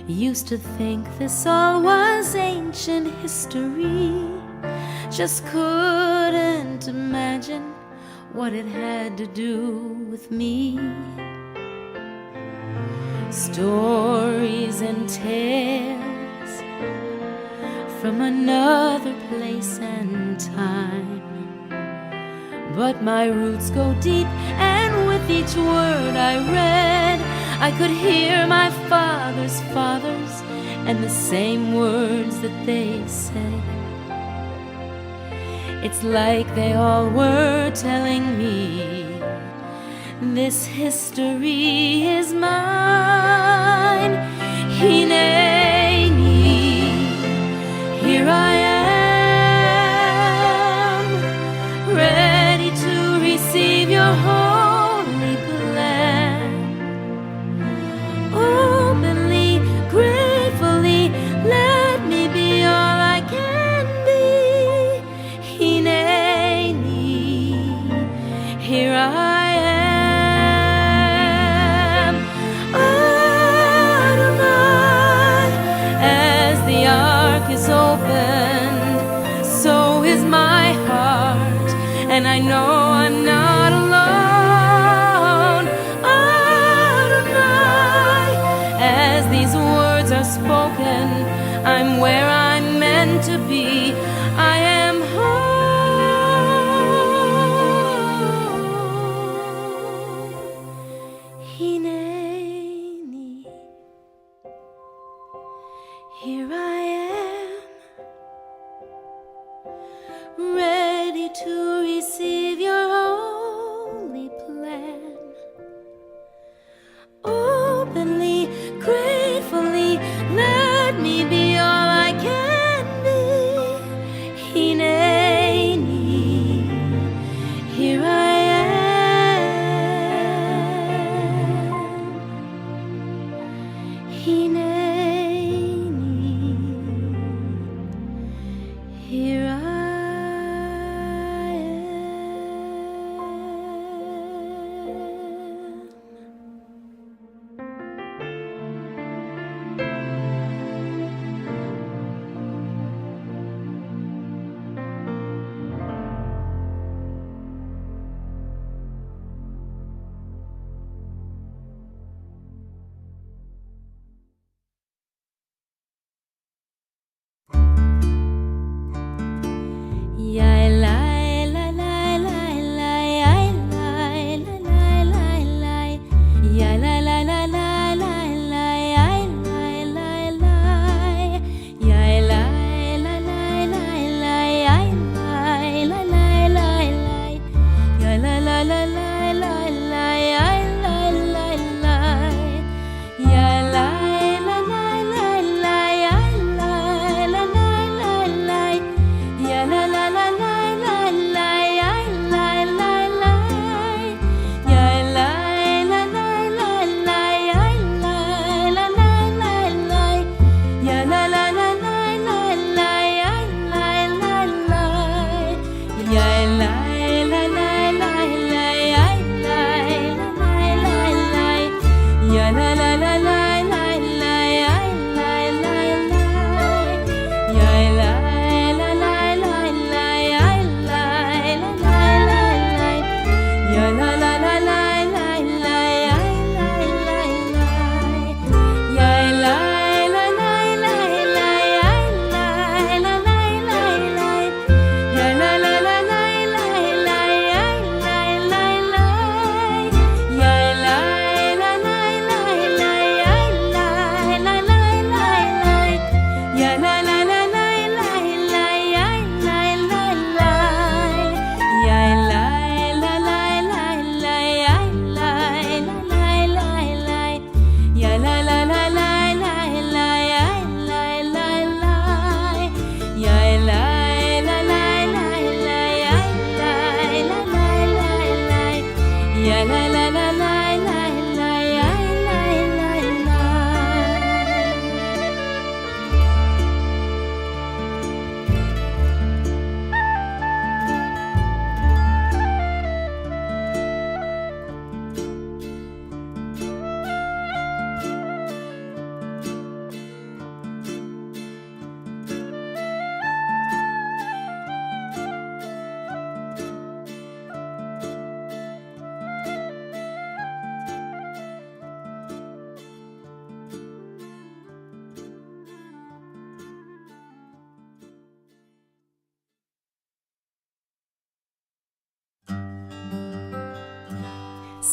Used to think this all was ancient history. Just couldn't imagine what it had to do with me. Stories and tales from another place and time, but my roots go deep, and with each word I read, I could hear my father's fathers and the same words that they said. It's like they all were telling me, this history is mine. Hineni, here I am, ready to receive your holy plan. Openly, gratefully, let me be all I can be. Hineni, here I am. Adonai, as the ark is opened, so is my heart, and I know I'm not alone. Adonai, as these words are spoken, I'm where I'm meant to be. I am home. Hineni, here I am, ready to receive your holy plan. Openly, gratefully, let me be all I can be. Hineni, here I am. Hineni, here I am.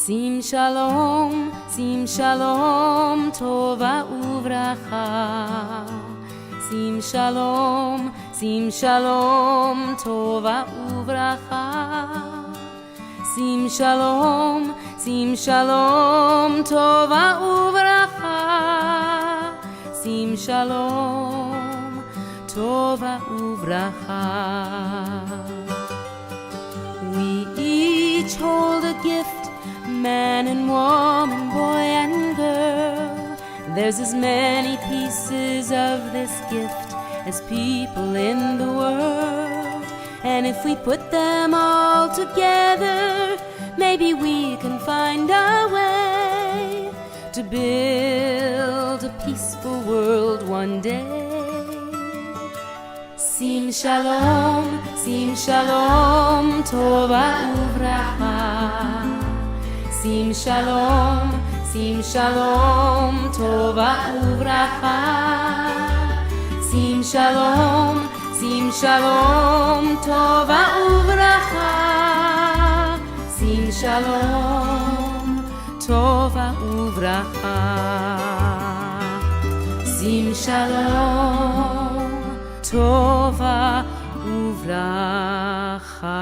שים שלום, טובה וברכה. שים שלום, טובה וברכה. שים שלום, טובה וברכה. שים שלום, טובה וברכה. We each hold a gift, man and woman, boy and girl. There's as many pieces of this gift as people in the world. And if we put them all together, maybe we can find a way to build a peaceful world one day. Sim shalom, tova uvracha. Sim shalom, tova uvracha. Sim shalom, tova uvracha. Sim shalom, tova uvracha. Sim shalom, tova uvracha.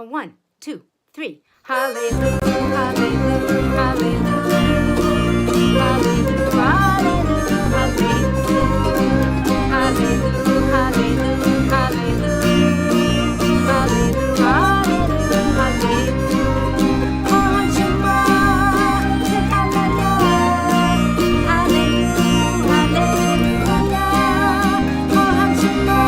A 1, 2, 3. Hallelujah, hallelujah, hallelujah. Hallelujah, hallelujah, hallelujah. Hallelujah, hallelujah, hallelujah. Hallelujah, hallelujah, hallelujah. Oh, Shema, hallelujah. Hallelujah, hallelujah. Oh, Shema,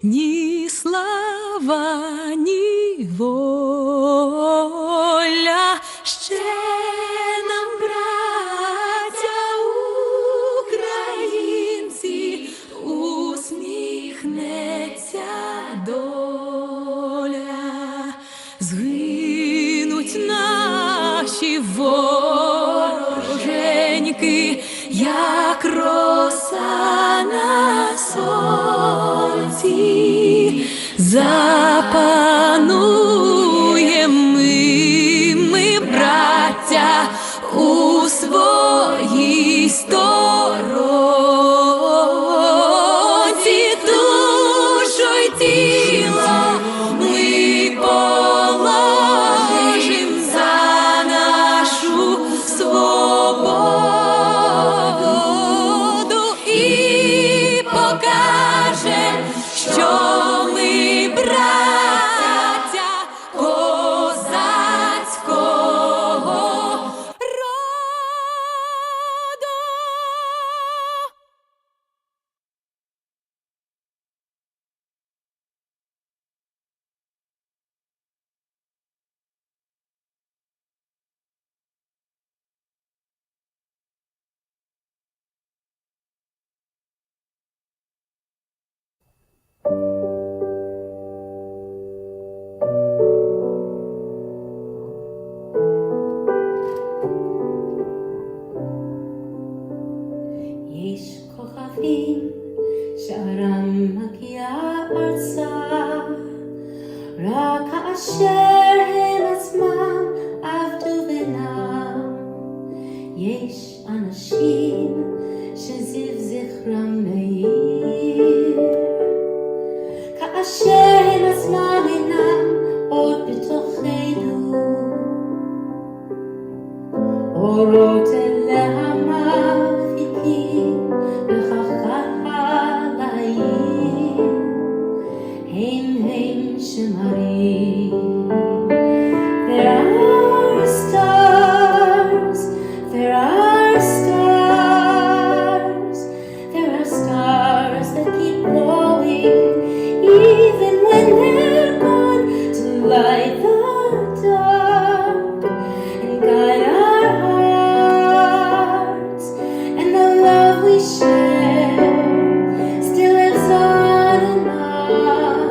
ні слава, ні воля, ще нам, браття українці, усміхнеться доля. Згинуть наші вороженьки, як роса на сонці, запануєм ми, браття, у своїй сторонці. Душу й тіло ми положим за нашу свободу і покажем, що ми браття козацького роду. יש כוכבים שערם מגיע ארצה, רק כאשר הם עצמם עבדו ונעו. יש אנשים שזיו זכרם מאיר, כאשר הם עצמם אינם עוד בתוכנו. אורות אלה המבהיקים בכחל העיר, הם שמרים. There are stars, there are stars, there are stars that keep glowing even when they're gone, to light the dark and guide our hearts. And the love we share still lives on and on,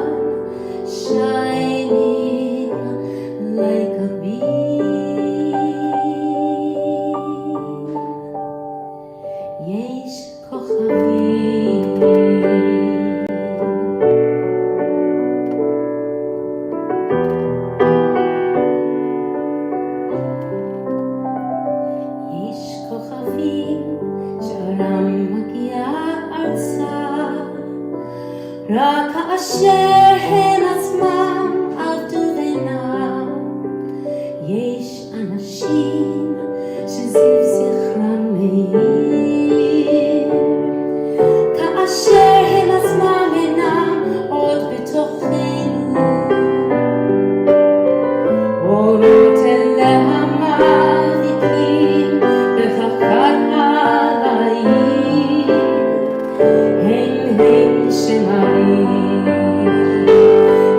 shining like a beam. יש כוכבים. יש כוכבים שערם מגיע ארצה, רק כאשר הם עצמם עבדו ונעו. יש אנשים שזיו זכרם מאיר, כאשר הם עצמם אינם עוד בתוכנו. אורות אלה המבהיקים בכחל העיר, הם שמרים.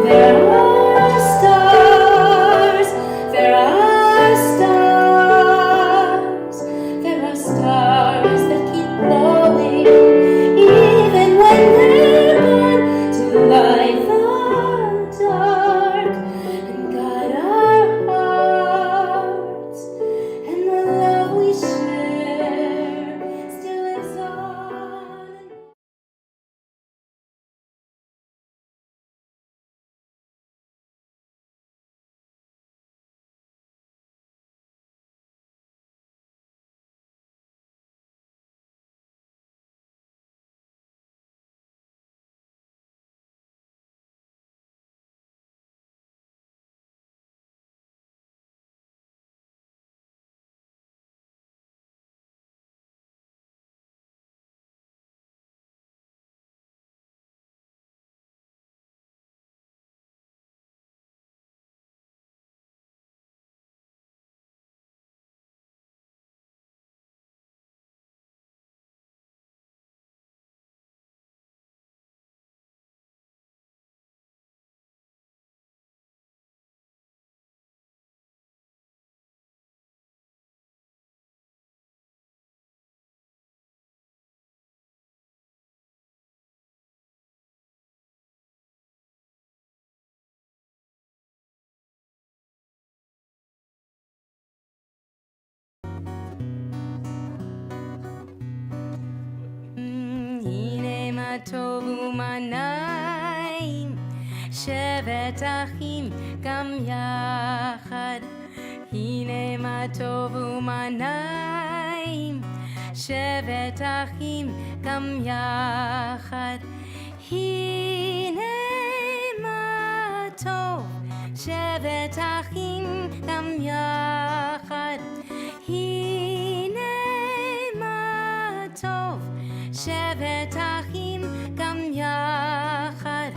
There are stars, there are stars, there are stars that keep glowing even when they're gone, to light the dark and guide our hearts. And the love we share still lives on. הנה מה טוב ומה נעים, שבת אחים גם יחד. הנה מה טוב ומה נעים, שבת אחים גם יחד. הנה מה טוב, שבת אחים גם יחד. הנה מה טוב, שבת אחים גם יחד.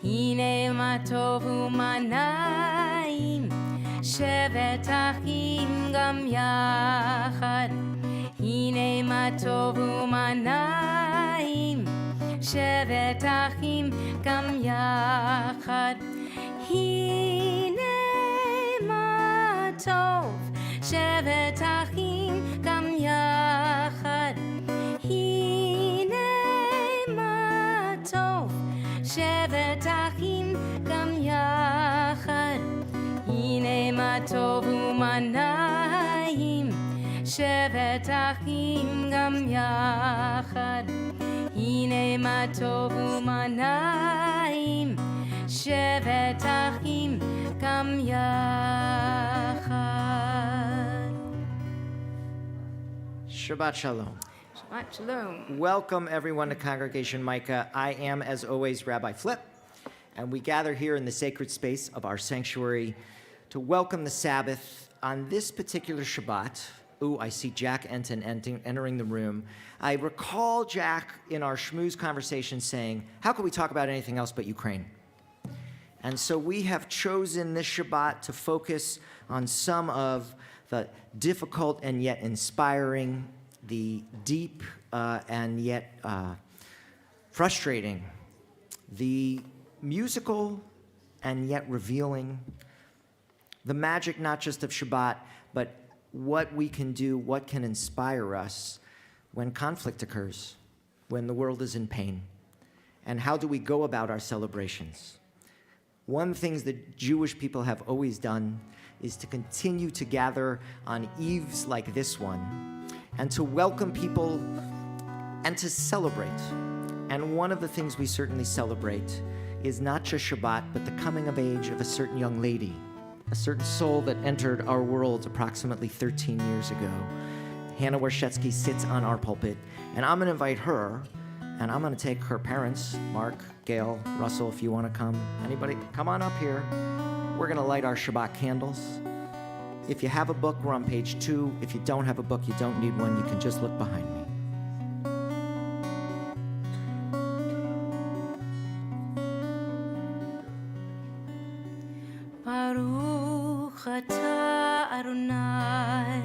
הנה מה טוב ומה נעים, שבת אחים גם יחד. הנה מה טוב ומה נעים, שבת אחים גם יחד. הנה מה טוב, שבת אחים גם יחד. הנה מה טוב, שבת אחים גם יחד. הנה מה טוב ומה נעים, שבת אחים גם יחד, הנה מה טוב ומה נעים, שבת אחים גם יחד. Shabbat Shalom. Shabbat Shalom. Welcome everyone to Congregation Micah. I am, as always, Rabbi Flip, and we gather here in the sacred space of our sanctuary to welcome the Sabbath on this particular Shabbat. Ooh, I see Jack Enton entering the room. I recall Jack in our schmooze conversation saying, how could we talk about anything else but Ukraine? And so we have chosen this Shabbat to focus on some of the difficult and yet inspiring, the deep and yet frustrating, the musical and yet revealing, the magic not just of Shabbat, but what we can do, what can inspire us when conflict occurs, when the world is in pain, and how do we go about our celebrations. One of the things that Jewish people have always done is to continue to gather on eves like this one and to welcome people and to celebrate. And one of the things we certainly celebrate is not just Shabbat, but the coming of age of a certain young lady, a certain soul that entered our world approximately 13 years ago. Hannah Warshetsky sits on our pulpit, and I'm going to invite her, and I'm going to take her parents, Mark, Gail, Russell, if you want to come. Anybody, come on up here. We're going to light our Shabbat candles. If you have a book, we're on page 2. If you don't have a book, you don't need one. You can just look behind me. Baruch atah Adonai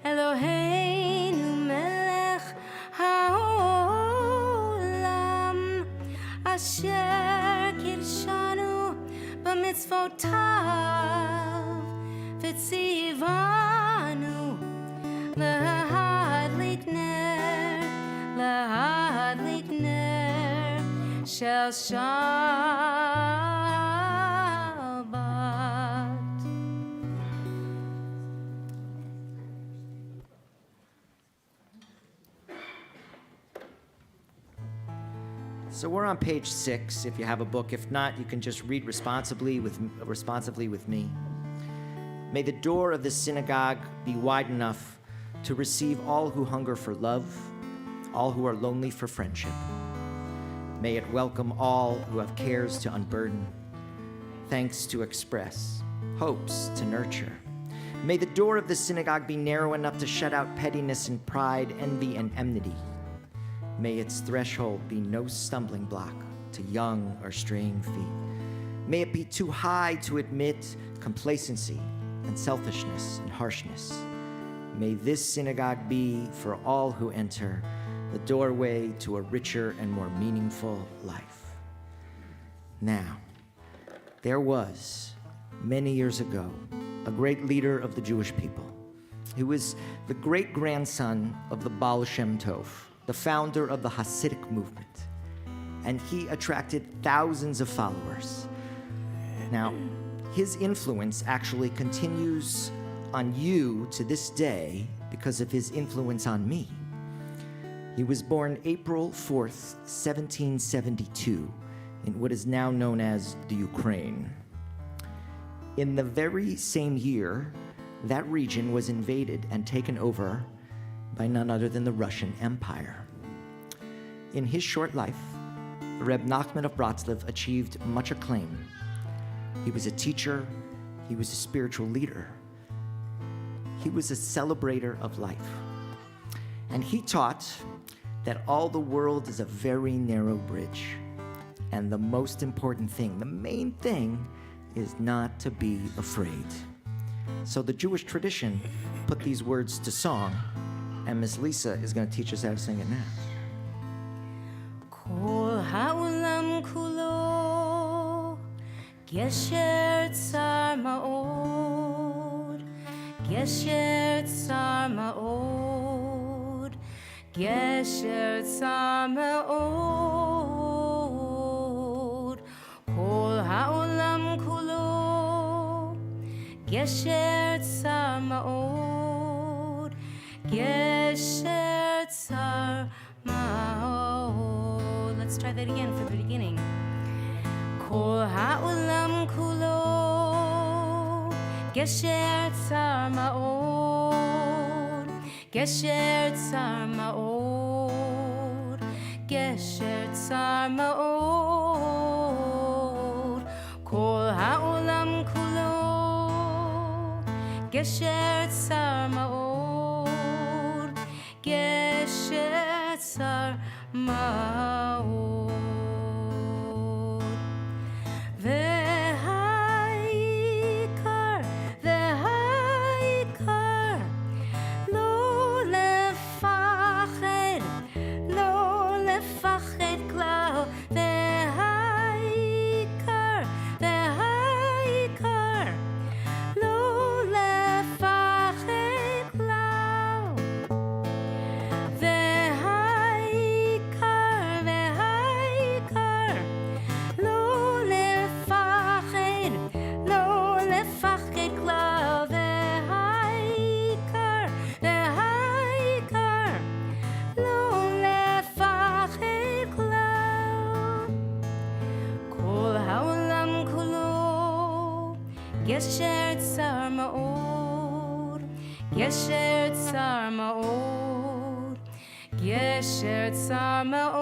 Eloheinu melech haolam asher kirshanu b'mitzvotav v'tzivanu lahadlik ner shel Shabbat. So we're on page 6 if you have a book. If not, you can just read responsibly with me. May the door of the synagogue be wide enough to receive all who hunger for love, all who are lonely for friendship. May it welcome all who have cares to unburden, thanks to express, hopes to nurture. May the door of the synagogue be narrow enough to shut out pettiness and pride, envy and enmity. May its threshold be no stumbling block to young or straying feet. May it be too high to admit complacency and selfishness and harshness. May this synagogue be, for all who enter, the doorway to a richer and more meaningful life. Now, there was, many years ago, a great leader of the Jewish people. He was the great-grandson of the Baal Shem Tov, the founder of the Hasidic movement, and he attracted thousands of followers. Now, his influence actually continues on you to this day because of his influence on me. He was born April 4th, 1772, in what is now known as the Ukraine. In the very same year, that region was invaded and taken over by none other than the Russian Empire. In his short life, Reb Nachman of Bratslav achieved much acclaim. He was a teacher, he was a spiritual leader, he was a celebrator of life. And he taught that all the world is a very narrow bridge. And the most important thing, the main thing, is not to be afraid. So the Jewish tradition put these words to song, and Miss Lisa is going to teach us how to sing it now. Kol ha'olam kulo gesher tsar ma'od, gesher tsar ma'od, gesher tsar ma'od. Kol ha'olam kulo gesher tsar ma'od, Gesher Tsar Ma'od. Let's try that again from the beginning. Kol ha'olam kulo Gesher Tsar Ma'od. Gesher Tsar Ma'od. Gesher Tsar Ma'od. Kol ha'olam kulo Gesher Tsar Ma'od. Gesher Tsar Ma'od. V'ha'ikar, v'ha'ikar, lo lefached klal. V'ha'ikar, v'ha'ikar, lo lefached klal. V'ha'ikar, v'ha'ikar, lo lefached klal. V'ha'ikar, v'ha'ikar, lo lefached klal. Kol ha'olam kulo Gesher Tsar Ma'od. Gesher Tsar Ma'od. Gesher Tsar Ma'od.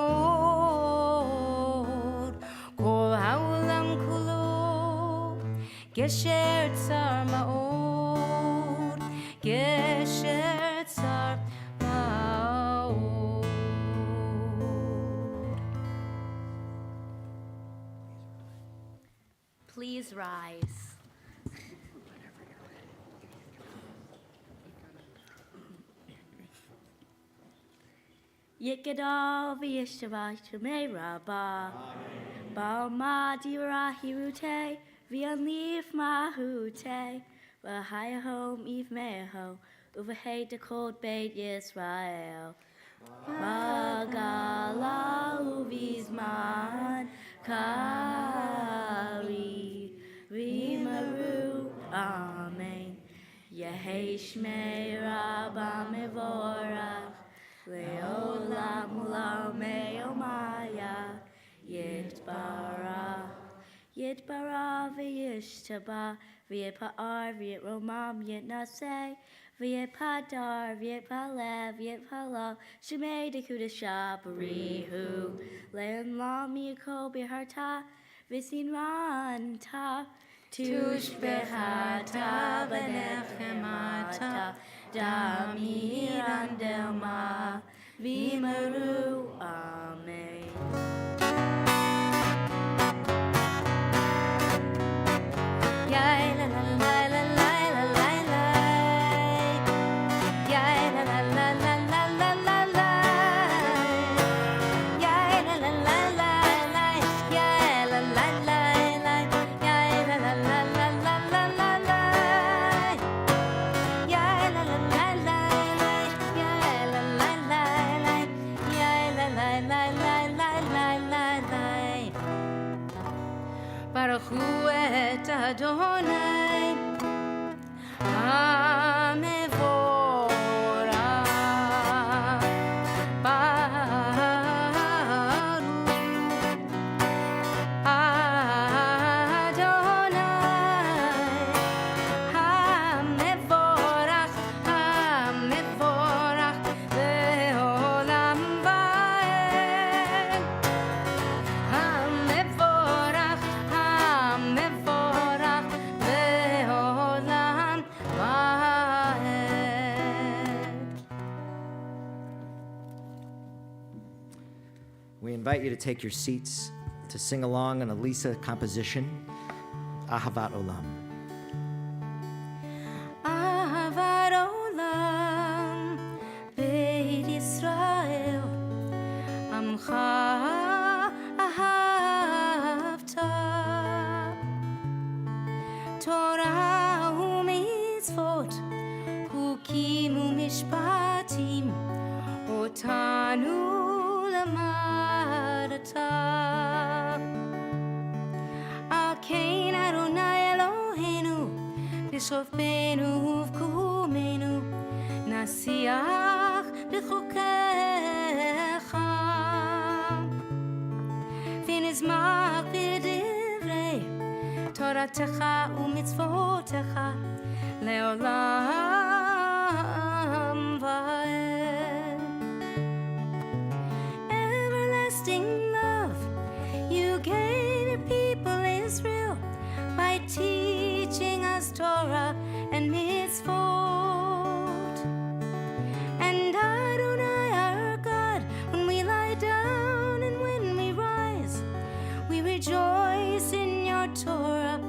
Kol ha'olam kulo Gesher Tsar Ma'od. Gesher Tsar Ma'od. Please rise. Yikadal v'yishavah shemei rabah. Bal ma dira hirute v'yanlif mahute. V'hayahom iv meho uv'hei dekod beit Yisrael. Bagala uvizman kari v'maru. Amen. Yehei shmei rabah mevorach. Leolam ulamei omaya Yitbarach v'yishtaba v'yipa'ar v'yitromam yitnaseh v'yipadar v'yipalev v'yipalav shemei dekudasha b'rihu le'olam yikol b'harta v'sinranta tushbechata v'nechemata Damiran Delma Vimaru. Amen. Yay la la la la la la la la. Yay la la la la la la la la. Yay la la la la la. Yay la la la la. Yay la la la la la la la la. Yay la la la la la. Yay la la la la. Yay la la la la la la la la. Baruch hu et Adonai Hamevorach. Baruch Adonai Hamevorach, Hamevorach le'olam va'ed. Hamevorach, Hamevorach le'olam va'ed. We invite you to take your seats to sing along an Elisa composition, Ahavat Olam. Ahavat olam Beit Yisrael Amcha ahavta Torah u'mitzvot Hukim u'mishpatim Otanu lamadata Akein Adonai Eloheinu B'shofbenu uv'kumenu נשיח בחוקיך ונזמח בדברי תורתך ומצוותיך לעולם ועד. Everlasting love you gave your people Israel by teaching us Torah and mitzvot. And Adonai our God, when we lie down and when we rise, we rejoice in your Torah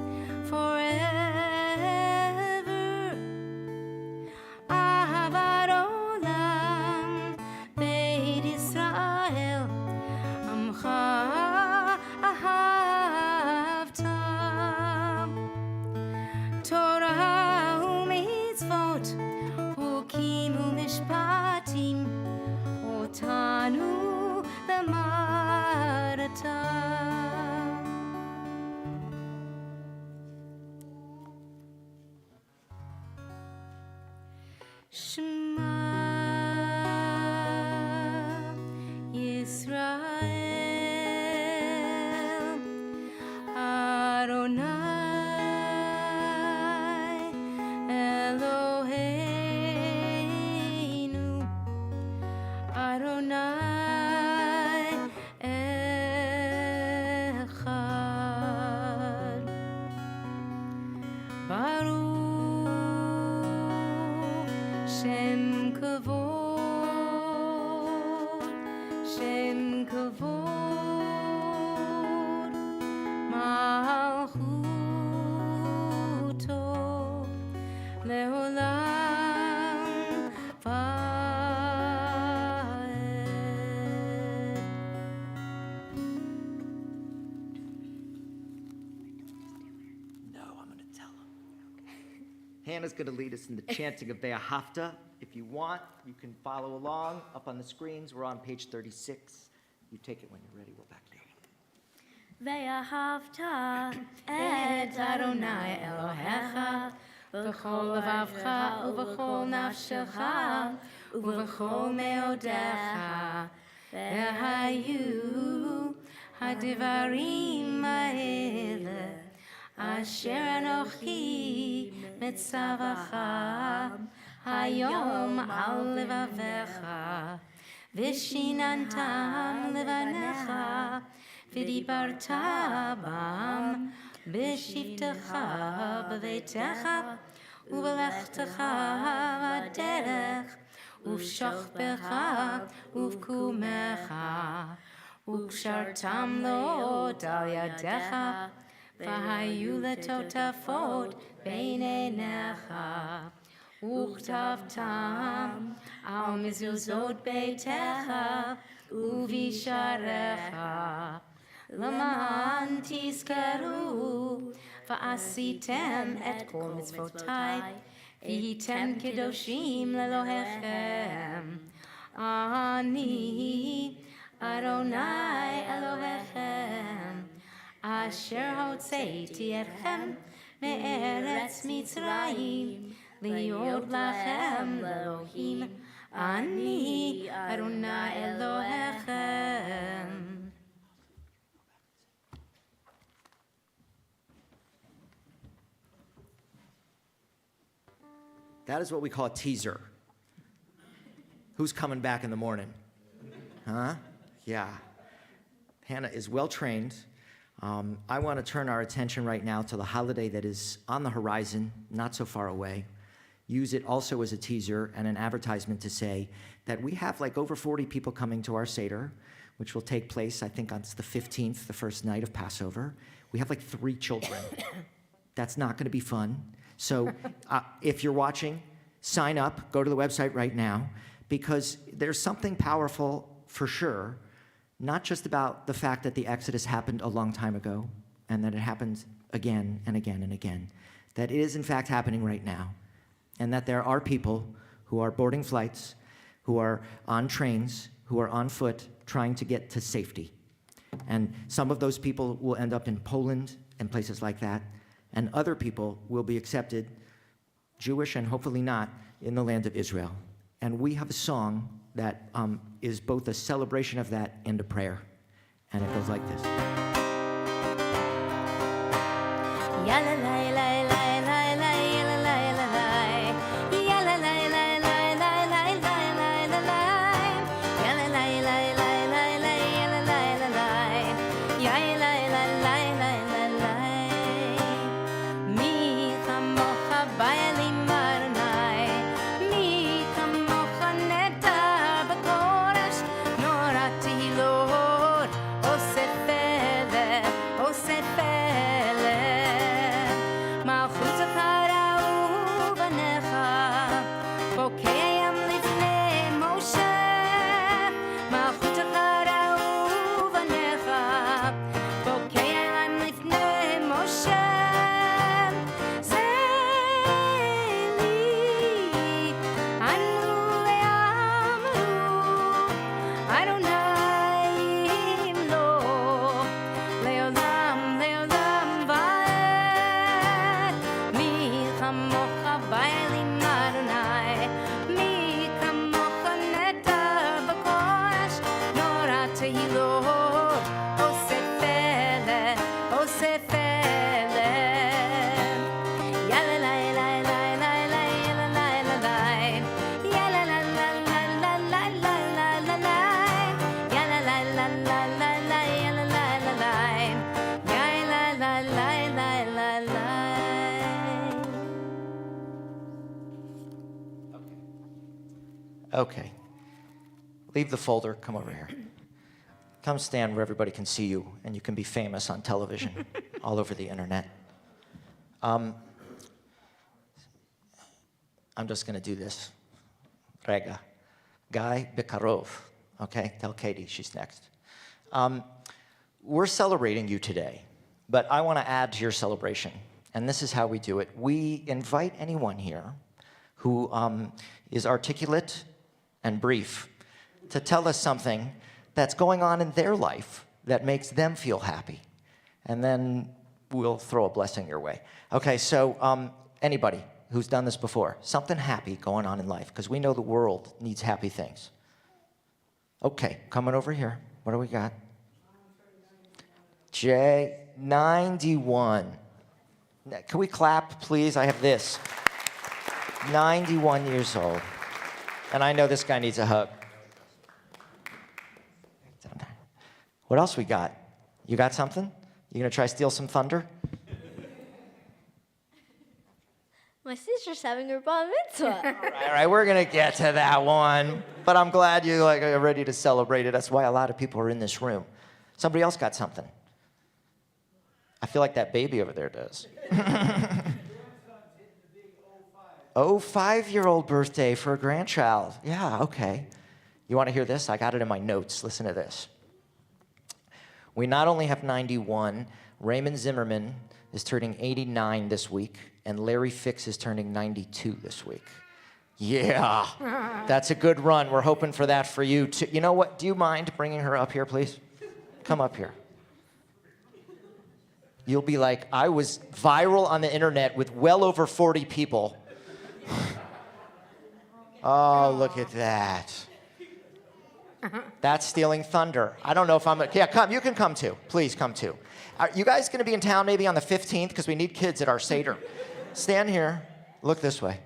forever. Ahavat olam Beit Israel Amcha ahavta Torah u'mitzvot Hukim u'mishpatim Otanu l'marata. Shema Yisrael Adonai Eloheinu Adonai Echad. Baruch Shem Kavod, Shem Kavod, Malchuto Leolam Vaed. No, I'm going to tell him. Hannah's going to lead us in the chanting of Be'ahavta. If you want, you can follow along up on the screens. We're on page 36. You take it when you're ready. We're back there. ואהבת את אדוני אלוהיך בכל לבבך ובכל נפשך ובכל מאודיך. והיו הדברים האלה אשר אנוכי מצווך היום על לבביך ושיננתם לבניך ודיברת בם בשבתך בביתך ובלכתך בדרך ובשוכבך ובקומך וקשרתם לאות על ידיך והיו לטוטפות בין עיניך וכתבתם על מזוזות ביתך ובשעריך למען תזכרו ועשיתם את כל מצוותיי והייתם קדושים לאלוהיכם. אני אדוני אלוהיכם אשר הוצאתי אתכם מארץ מצרים להיות לכם לאלוהים. אני אדוני אלוהיכם. That is what we call a teaser. Who's coming back in the morning? Huh? Yeah. Hannah is well trained. I want to turn our attention right now to the holiday that is on the horizon, not so far away. Use it also as a teaser and an advertisement to say that we have like over 40 people coming to our Seder, which will take place, I think, on the 15th, the first night of Passover. We have like 3 children. That's not going to be fun. So if you're watching, sign up, go to the website right now, because there's something powerful for sure, not just about the fact that the Exodus happened a long time ago and that it happens again and again and again, that it is in fact happening right now, and that there are people who are boarding flights, who are on trains, who are on foot trying to get to safety. And some of those people will end up in Poland and places like that, and other people will be accepted, Jewish and hopefully not, in the land of Israel. And we have a song that is both a celebration of that and a prayer. And it goes like this. Ya la la la la la la ya la la la la ya la la la la la la la la la la ya la la la la la la ya la la la la ya la la la la la la mi kamocha ba'ali marnai mi kamocha netar b'kodesh norati Lord oseh pele malchut harau v'necha bokeyam lifnei Moshe malchut harau v'necha bokeyam lifnei Moshe zeli anu ve'amru Adonai imlo leolam leolam va'ed mi kamocha ba'elim Adonai mi kamocha netar b'kodesh nora tehilo oseh pele ya la la la la la la ya la la la la ya la la la la la la la la la la ya la la la la la la ya la la la la ya la la la la la la Okay. Leave the folder. Come over here. Come stand where everybody can see you and you can be famous on television all over the internet. I'm just going to do this. Rega. Guy Bikarov. Okay? Tell Katie she's next. We're celebrating you today, but I want to add to your celebration. And this is how we do it. We invite anyone here who is articulate and brief to tell us something that's going on in their life that makes them feel happy. And then we'll throw a blessing your way. Okay, so anybody who's done this before, something happy going on in life, because we know the world needs happy things. Okay, coming over here. What do we got? Jay, 91. Can we clap, please? I have this. 91 years old. And I know this guy needs a hug. Down there. What else we got? You got something? You gonna try steal some thunder? My sister's having her bar mitzvah. All right, we're gonna get to that one. But I'm glad you are ready to celebrate it. That's why a lot of people are in this room. Somebody else got something. I feel like that baby over there does. 5-year-old birthday for a grandchild. Yeah, okay. You want to hear this? I got it in my notes. Listen to this. We not only have 91, Raymond Zimmerman is turning 89 this week, and Larry Fix is turning 92 this week. Yeah, that's a good run. We're hoping for that for you too. You know what? Do you mind bringing her up here, please? Come up here. You'll be like, I was viral on the internet with well over 40 people. Oh, look at that. That's stealing thunder. I don't know if I'm... Yeah, come. You can come too. Please come too. Are you guys going to be in town maybe on the 15th? Because we need kids at our Seder. Stand here. Look this way.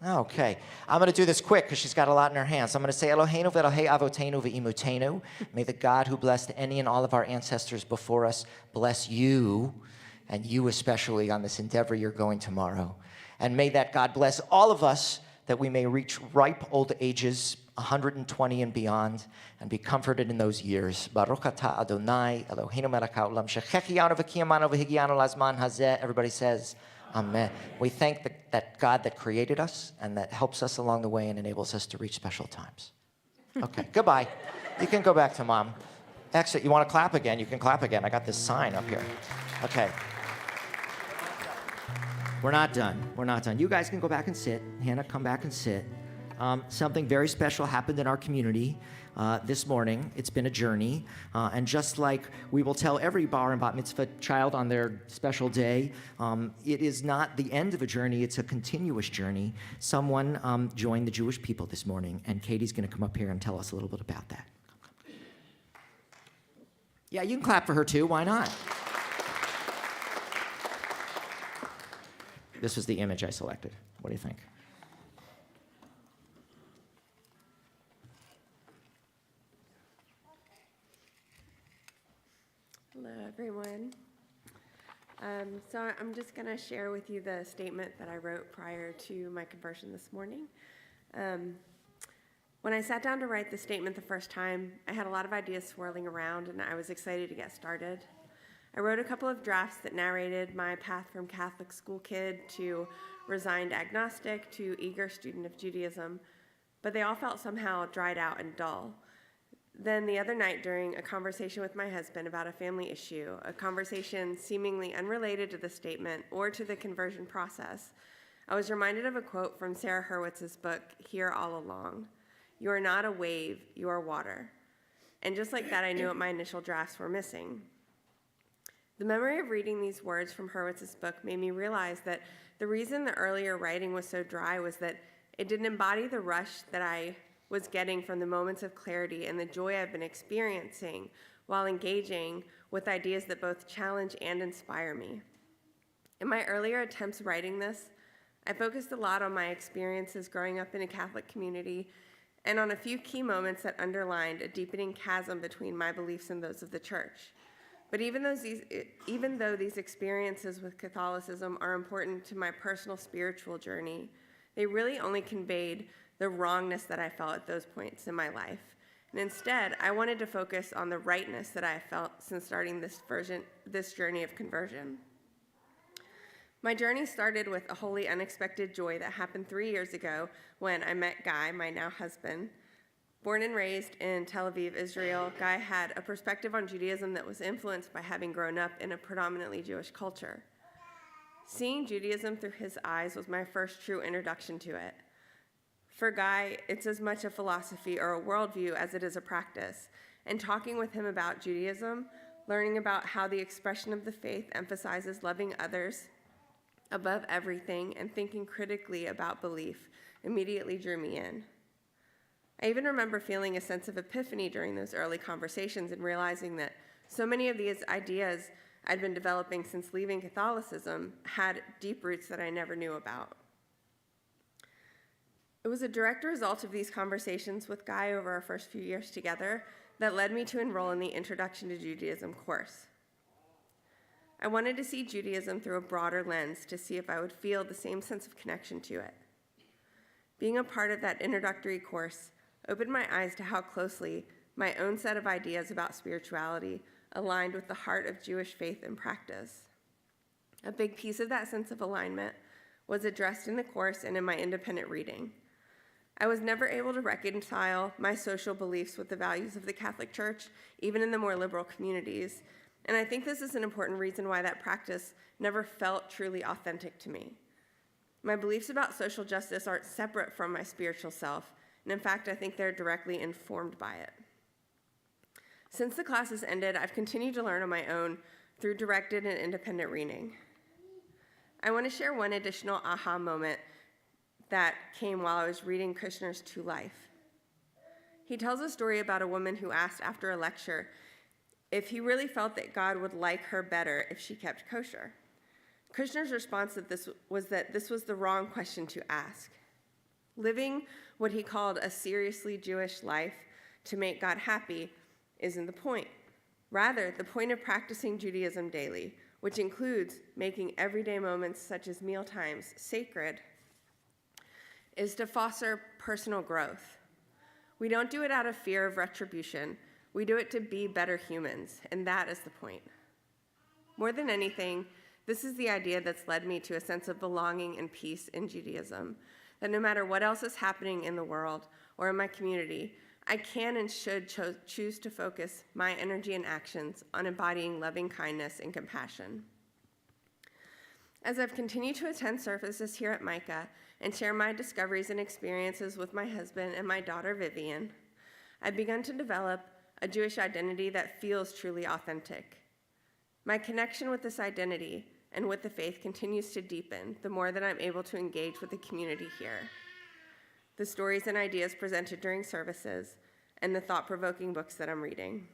Okay. I'm going to do this quick because she's got a lot in her hands. I'm going to say, Eloheinu v'Elohei avotenu v'imutenu. May the God who blessed any and all of our ancestors before us bless you, and you especially on this endeavor you're going tomorrow. And may that God bless all of us that we may reach ripe old ages, 120 and beyond, and be comforted in those years. Baruch atah Adonai, Eloheinu melech haolam, shechechianu v'kiyamanu v'higianu lazman hazeh. Everybody says, Amen. We thank that God that created us and that helps us along the way and enables us to reach special times. Okay, goodbye. You can go back to mom. Exit. You want to clap again? You can clap again. I got this sign up here. Okay. We're not done. We're not done. You guys can go back and sit. Hannah, come back and sit. Something very special happened in our community this morning. It's been a journey. And just like we will tell every bar and bat mitzvah child on their special day, it is not the end of a journey, it's a continuous journey. Someone joined the Jewish people this morning, and Katie's going to come up here and tell us a little bit about that. Yeah, you can clap for her too. Why not? This was the image I selected. What do you think? Hello, everyone. So I'm just going to share with you the statement that I wrote prior to my conversion this morning. When I sat down to write the statement the first time, I had a lot of ideas swirling around, and I was excited to get started. I wrote a couple of drafts that narrated my path from Catholic school kid to resigned agnostic to eager student of Judaism, but they all felt somehow dried out and dull. Then the other night, during a conversation with my husband about a family issue, a conversation seemingly unrelated to the statement or to the conversion process, I was reminded of a quote from Sarah Hurwitz's book, Here All Along. "You are not a wave, you are water." And just like that, I knew what my initial drafts were missing. The memory of reading these words from Hurwitz's book made me realize that the reason the earlier writing was so dry was that it didn't embody the rush that I was getting from the moments of clarity and the joy I've been experiencing while engaging with ideas that both challenge and inspire me. In my earlier attempts writing this, I focused a lot on my experiences growing up in a Catholic community and on a few key moments that underlined a deepening chasm between my beliefs and those of the church. But even though these experiences with Catholicism are important to my personal spiritual journey, they really only conveyed the wrongness that I felt at those points in my life. And instead, I wanted to focus on the rightness that I felt since starting this journey of conversion. My journey started with a wholly unexpected joy that happened 3 years ago when I met Guy, my now husband. Born and raised in Tel Aviv, Israel, Guy had a perspective on Judaism that was influenced by having grown up in a predominantly Jewish culture. Seeing Judaism through his eyes was my first true introduction to it. For Guy, it's as much a philosophy or a worldview as it is a practice. And talking with him about Judaism, learning about how the expression of the faith emphasizes loving others above everything and thinking critically about belief immediately drew me in. I even remember feeling a sense of epiphany during those early conversations and realizing that so many of these ideas I'd been developing since leaving Catholicism had deep roots that I never knew about. It was a direct result of these conversations with Guy over our first few years together that led me to enroll in the Introduction to Judaism course. I wanted to see Judaism through a broader lens to see if I would feel the same sense of connection to it. Being a part of that introductory course opened my eyes to how closely my own set of ideas about spirituality aligned with the heart of Jewish faith and practice. A big piece of that sense of alignment was addressed in the course and in my independent reading. I was never able to reconcile my social beliefs with the values of the Catholic Church, even in the more liberal communities, and I think this is an important reason why that practice never felt truly authentic to me. My beliefs about social justice aren't separate from my spiritual self, and in fact, I think they're directly informed by it. Since the classes ended, I've continued to learn on my own through directed and independent reading. I want to share one additional aha moment that came while I was reading Kushner's To Life. He tells a story about a woman who asked after a lecture if he really felt that God would like her better if she kept kosher. Kushner's response that this was the wrong question to ask. Living what he called a seriously Jewish life to make God happy isn't the point. Rather, the point of practicing Judaism daily, which includes making everyday moments such as mealtimes sacred, is to foster personal growth. We don't do it out of fear of retribution. We do it to be better humans, and that is the point. More than anything, this is the idea that's led me to a sense of belonging and peace in Judaism, that no matter what else is happening in the world or in my community, I can and should choose to focus my energy and actions on embodying loving kindness and compassion. As I've continued to attend services here at Micah and share my discoveries and experiences with my husband and my daughter, Vivian. I've begun to develop a Jewish identity that feels truly authentic. My connection with this identity and with the faith continues to deepen the more that I'm able to engage with the community here. The stories and ideas presented during services, and the thought-provoking books that I'm reading.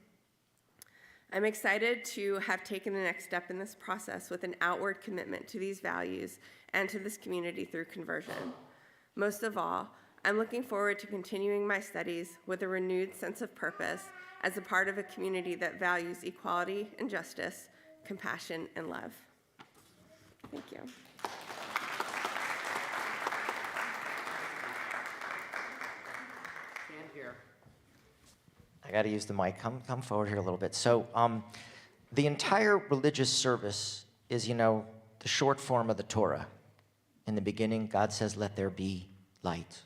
I'm excited to have taken the next step in this process with an outward commitment to these values and to this community through conversion. Most of all, I'm looking forward to continuing my studies with a renewed sense of purpose as a part of a community that values equality and justice, compassion, and love. Thank you. Stand here. I got to use the mic. Come forward here a little bit. So the entire religious service is, the short form of the Torah. In the beginning, God says, let there be light.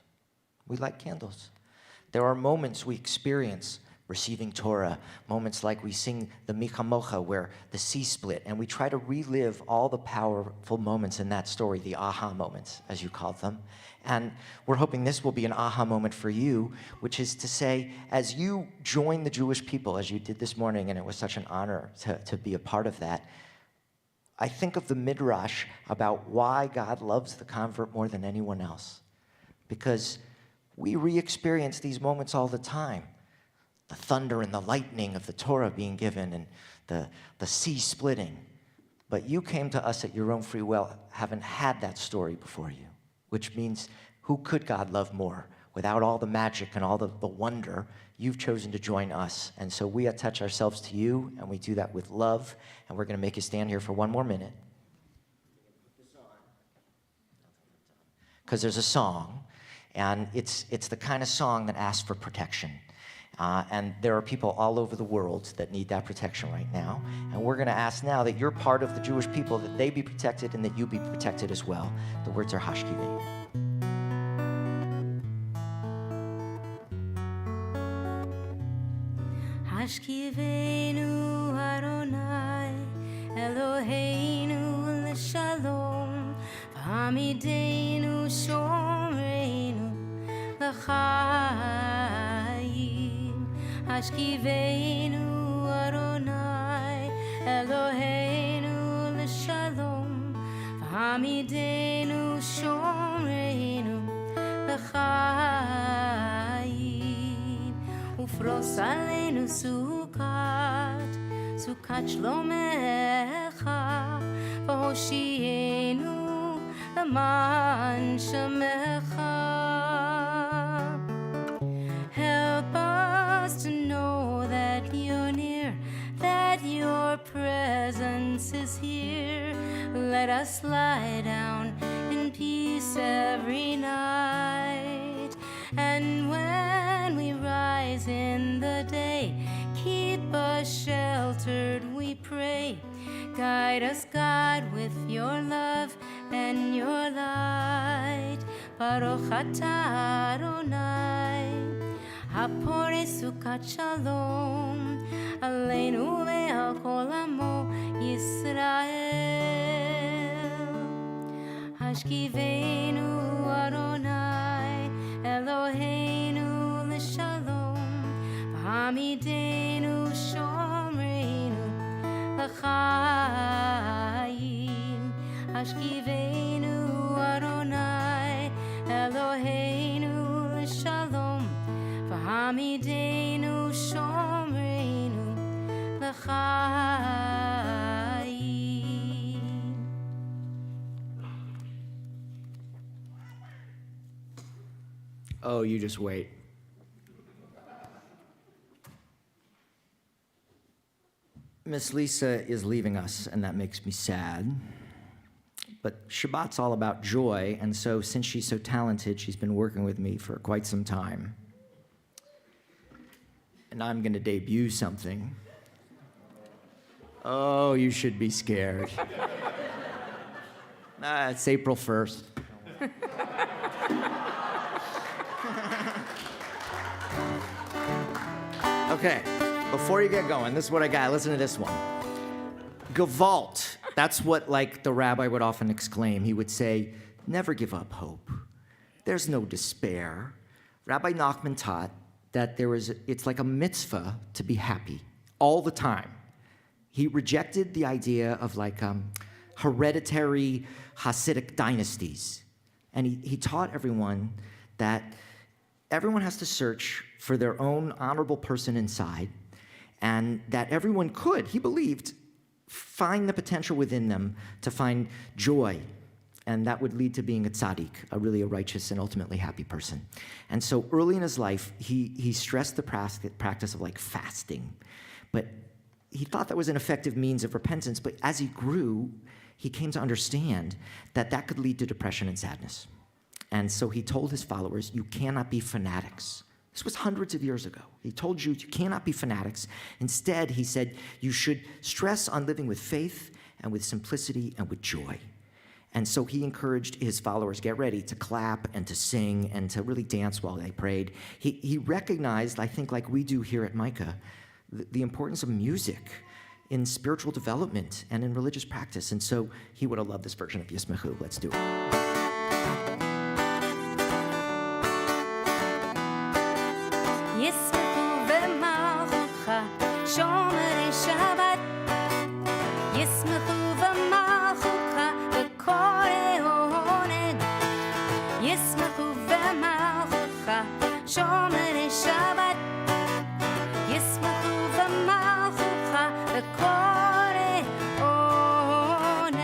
We light candles. There are moments we experience receiving Torah, moments like we sing the Michamocha where the sea split, and we try to relive all the powerful moments in that story, the aha moments, as you called them. And we're hoping this will be an aha moment for you, which is to say, as you join the Jewish people, as you did this morning, and it was such an honor to be a part of that, I think of the Midrash about why God loves the convert more than anyone else. Because we re-experience these moments all the time. The thunder and the lightning of the Torah being given and the sea splitting. But you came to us at your own free will, having had that story before you, which means who could God love more? Without all the magic and all the wonder, you've chosen to join us. And so we attach ourselves to you, and we do that with love, and we're going to make you stand here for one more minute. Because there's a song, and it's the kind of song that asks for protection. And there are people all over the world that need that protection right now. And we're going to ask now that you're part of the Jewish people, that they be protected and that you be protected as well. The words are Hashkiveinu. Hashkiveinu Adonai Eloheinu l'shalom V'hamidenu shomreinu l'chaim Hashkiveinu Adonai Eloheinu l'shalom V'hamidenu shomreinu l'chaim Ufros aleinu Sukat shlomecha V'hoshienu L'man shemecha Help us to know that you're near, that your presence is here. Let us lie down in peace every night. And when we rise in the day, keep us sheltered, we pray. Guide us, God, with your love and your light. Baruch atah Adonai, hapore sukat shalom, aleinu ve'al kol amo Yisrael. Hashkiveinu Adonai, Eloheinu l'shalom, v'hamidenu shomreinu l'chaim. Hashkiveinu Adonai, Eloheinu l'shalom, v'hamidenu shomreinu l'chaim. Oh, you just wait. Miss Lisa is leaving us, and that makes me sad. But Shabbat's all about joy, and so since she's so talented, she's been working with me for quite some time. And I'm going to debut something. Oh, you should be scared. It's April 1st. Okay, before you get going, this is what I got. Listen to this one. Gewalt. That's what, the rabbi would often exclaim. He would say, never give up hope. there's no despair. Rabbi Nachman taught that it's like a mitzvah to be happy all the time. He rejected the idea of hereditary Hasidic dynasties. And he taught everyone that everyone has to search for their own honorable person inside, and that everyone could, he believed, find the potential within them to find joy. And that would lead to being a tzaddik, really a righteous and ultimately happy person. And so early in his life, he stressed the practice of fasting. But he thought that was an effective means of repentance. But as he grew, he came to understand that that could lead to depression and sadness. And so he told his followers, you cannot be fanatics. This was hundreds of years ago. He told Jews, you cannot be fanatics. Instead, he said, you should stress on living with faith and with simplicity and with joy. And so he encouraged his followers, get ready, to clap and to sing and to really dance while they prayed. He recognized, I think like we do here at Micah, the importance of music in spiritual development and in religious practice. And so he would have loved this version of Yismechu. Let's do it. ישמחו במלכותך, שומרי שבת. ישמחו במלכותך, בקוראי עונג. ישמחו במלכותך, שומרי שבת. ישמחו במלכותך, בקוראי עונג.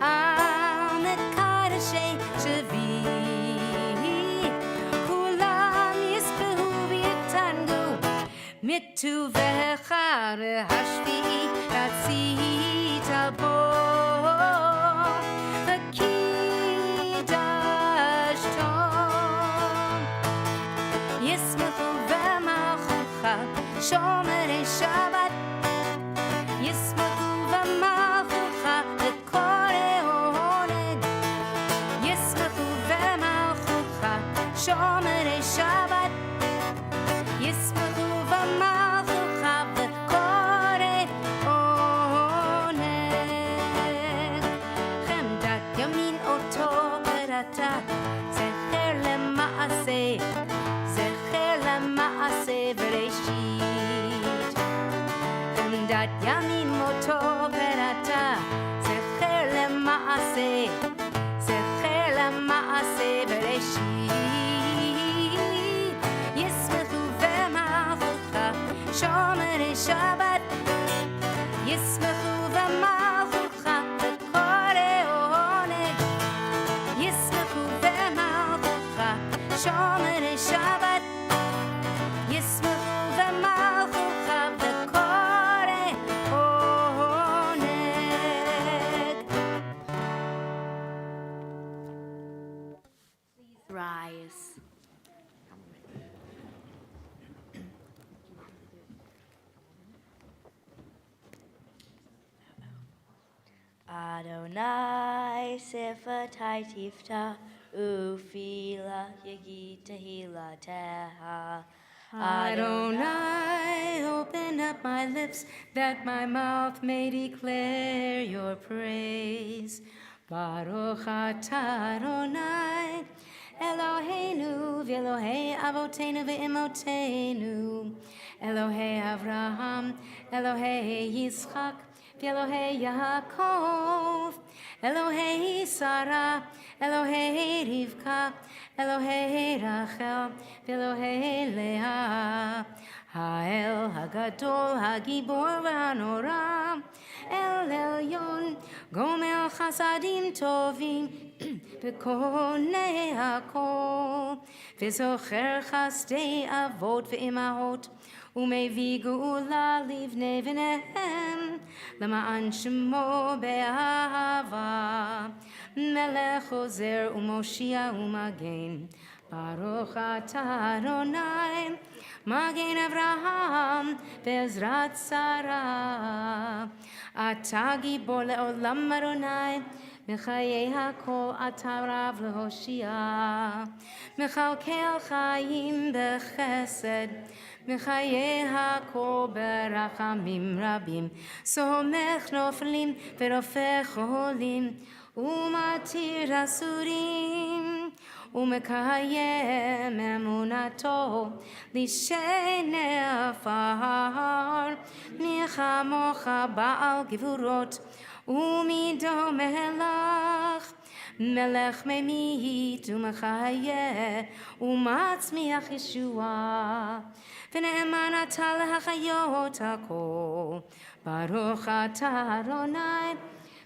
על מקדשי שביעי מטובך השביעי רצית בו וקידשתו ישמחו במלכותך שומרי שבת ישמחו במלכותך בקוראי עונג ישמחו במלכותך שומרי שבת ישמחו במלכותך בקוראי עונג חמדת ימין אותו ורתה זכר למעשה בראשית חמדת ימין אותו ורתה זכר למעשה בראשית ישמחו במלכותך שומרי שבת ישמחו במלכותך בקוראי עונג ישמחו במלכותך שומרי שבת ישמחו במלכותך בקוראי עונג. Please rise. Adonai sefatai tifta ufila yagi tehila teha. Adonai, open up my lips that my mouth may declare your praise. Baruch atah Adonai, Eloheinu v'Elohei avotenu v'imotenu, Elohei Avraham, Elohei Yitzchak, Elohei Yaakov, Elohei Sarah, Elohei Rivka, Elohei Rachel, Elohei Leah, Ha'el Hagadol Hagibor V'Hanora, El Elyon, Gomel Chasadim Tovim, V'Konei HaKol, V'Zocher Chasdei Avot V'Imahot, ומביא גאולה לבני בניהם, למען שמו באהבה. מלך עוזר ומושיע ומגן, ברוך אתה אדוני, מגן אברהם בעזרת שרה. אתה גיבור לעולם אדוני, מחיי הכל אתה רב להושיע. מכלכל חיים בחסד, מחיי הכל ברחמים רבים, סומך נופלים ורופא חולים, ומתיר אסורים ומקיים אמונתו לשני עפר מי כמוך בעל גבורות ומידו מלך מלך ממית ומחיה ומצמיח ישועה ונאמן אתה להחיות הכל ברוך אתה אדוני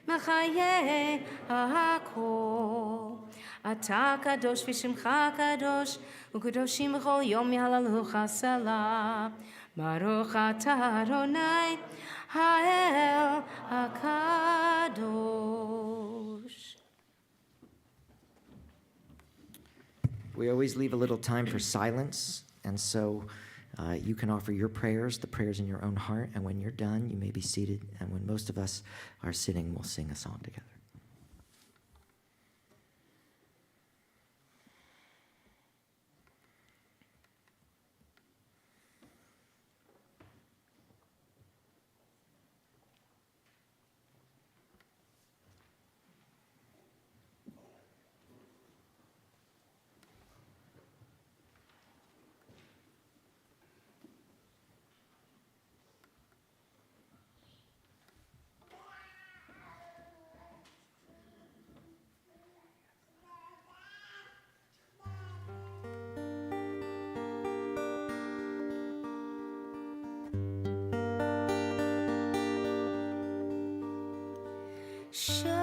מחיה הכל אתה קדוש ושמך קדוש וקדושים בכל יום יהללוך סלה ברוך אתה אדוני האל הקדוש. We always leave a little time for silence, and so you can offer your prayers, the prayers in your own heart, and when you're done, you may be seated, and when most of us are sitting, we'll sing a song together. Shalom,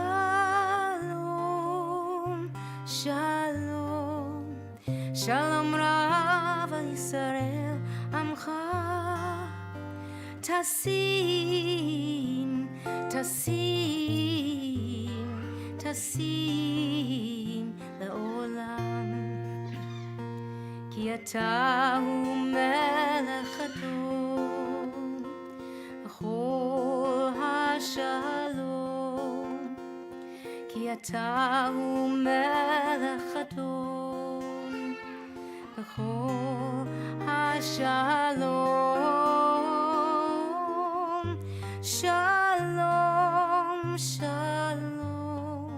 shalom, shalom Rav Yisrael Amcha Tasim, tasim, tasim Le'olam Ki ata hu melech adon V'chol hashalom כי אתה הוא מלך אדון בכל השלום שלום שלום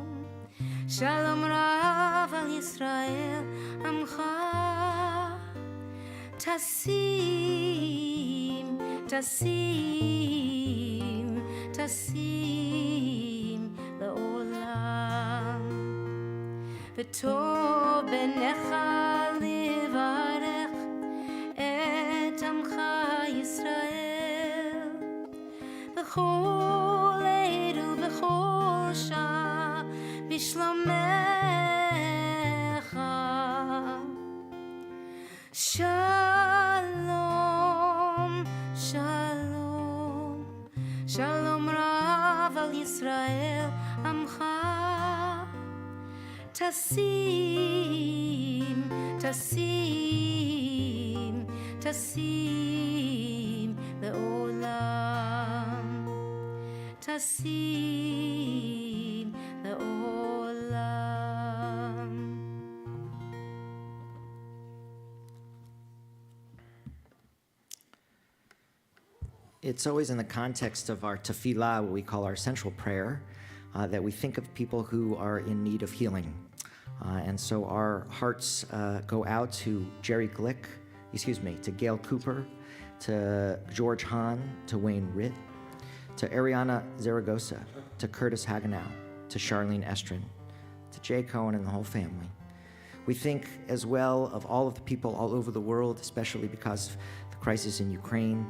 שלום רב על ישראל עמך תשים תשים תשים לעולם וטוב בניך לברך את עמך ישראל בכל עת ובכל שעה בשלומך שלום שלום שלום רב על ישראל עמך תשים תשים תשים לעולם תשים לעולם. It's always in the context of our tefillah, what we call our central prayer, that we think of people who are in need of healing. And so our hearts go out to Jerry Glick, to Gail Cooper, to George Hahn, to Wayne Ritt, to Ariana Zaragoza, to Curtis Hagenow, to Charlene Estrin, to Jay Cohen and the whole family. We think as well of all of the people all over the world, especially because of the crisis in Ukraine,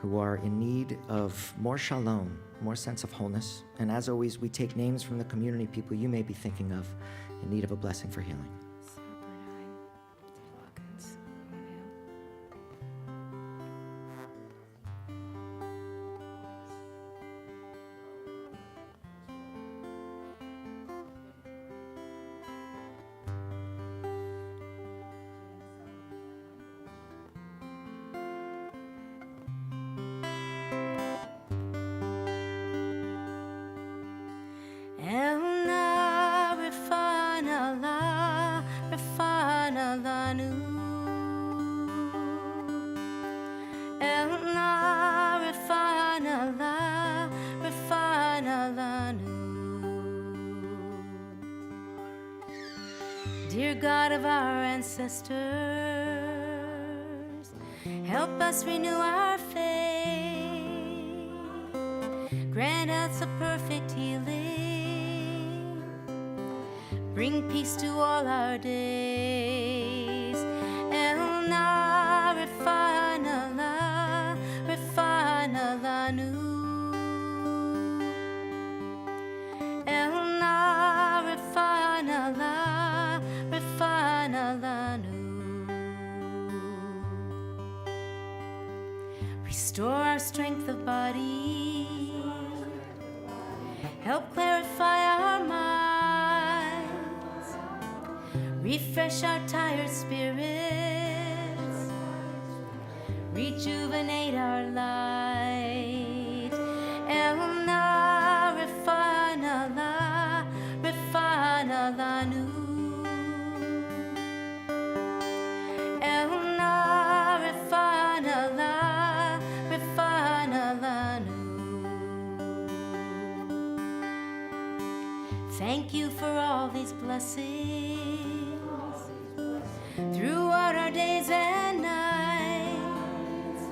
who are in need of more shalom, more sense of wholeness. And as always, we take names from the community, people you may be thinking of in need of a blessing for healing. Master God of our ancestors, help us renew our faith. Grant us a perfect healing. Bring peace to all our days. El na refine Allah nu. El na refine Allah nu. Restore our strength of body. Help clarify our minds. Refresh our tired spirits. Rejuvenate our light. El na refine Allah nu. El na refine Allah nu. Thank you for all these blessings throughout our days and nights.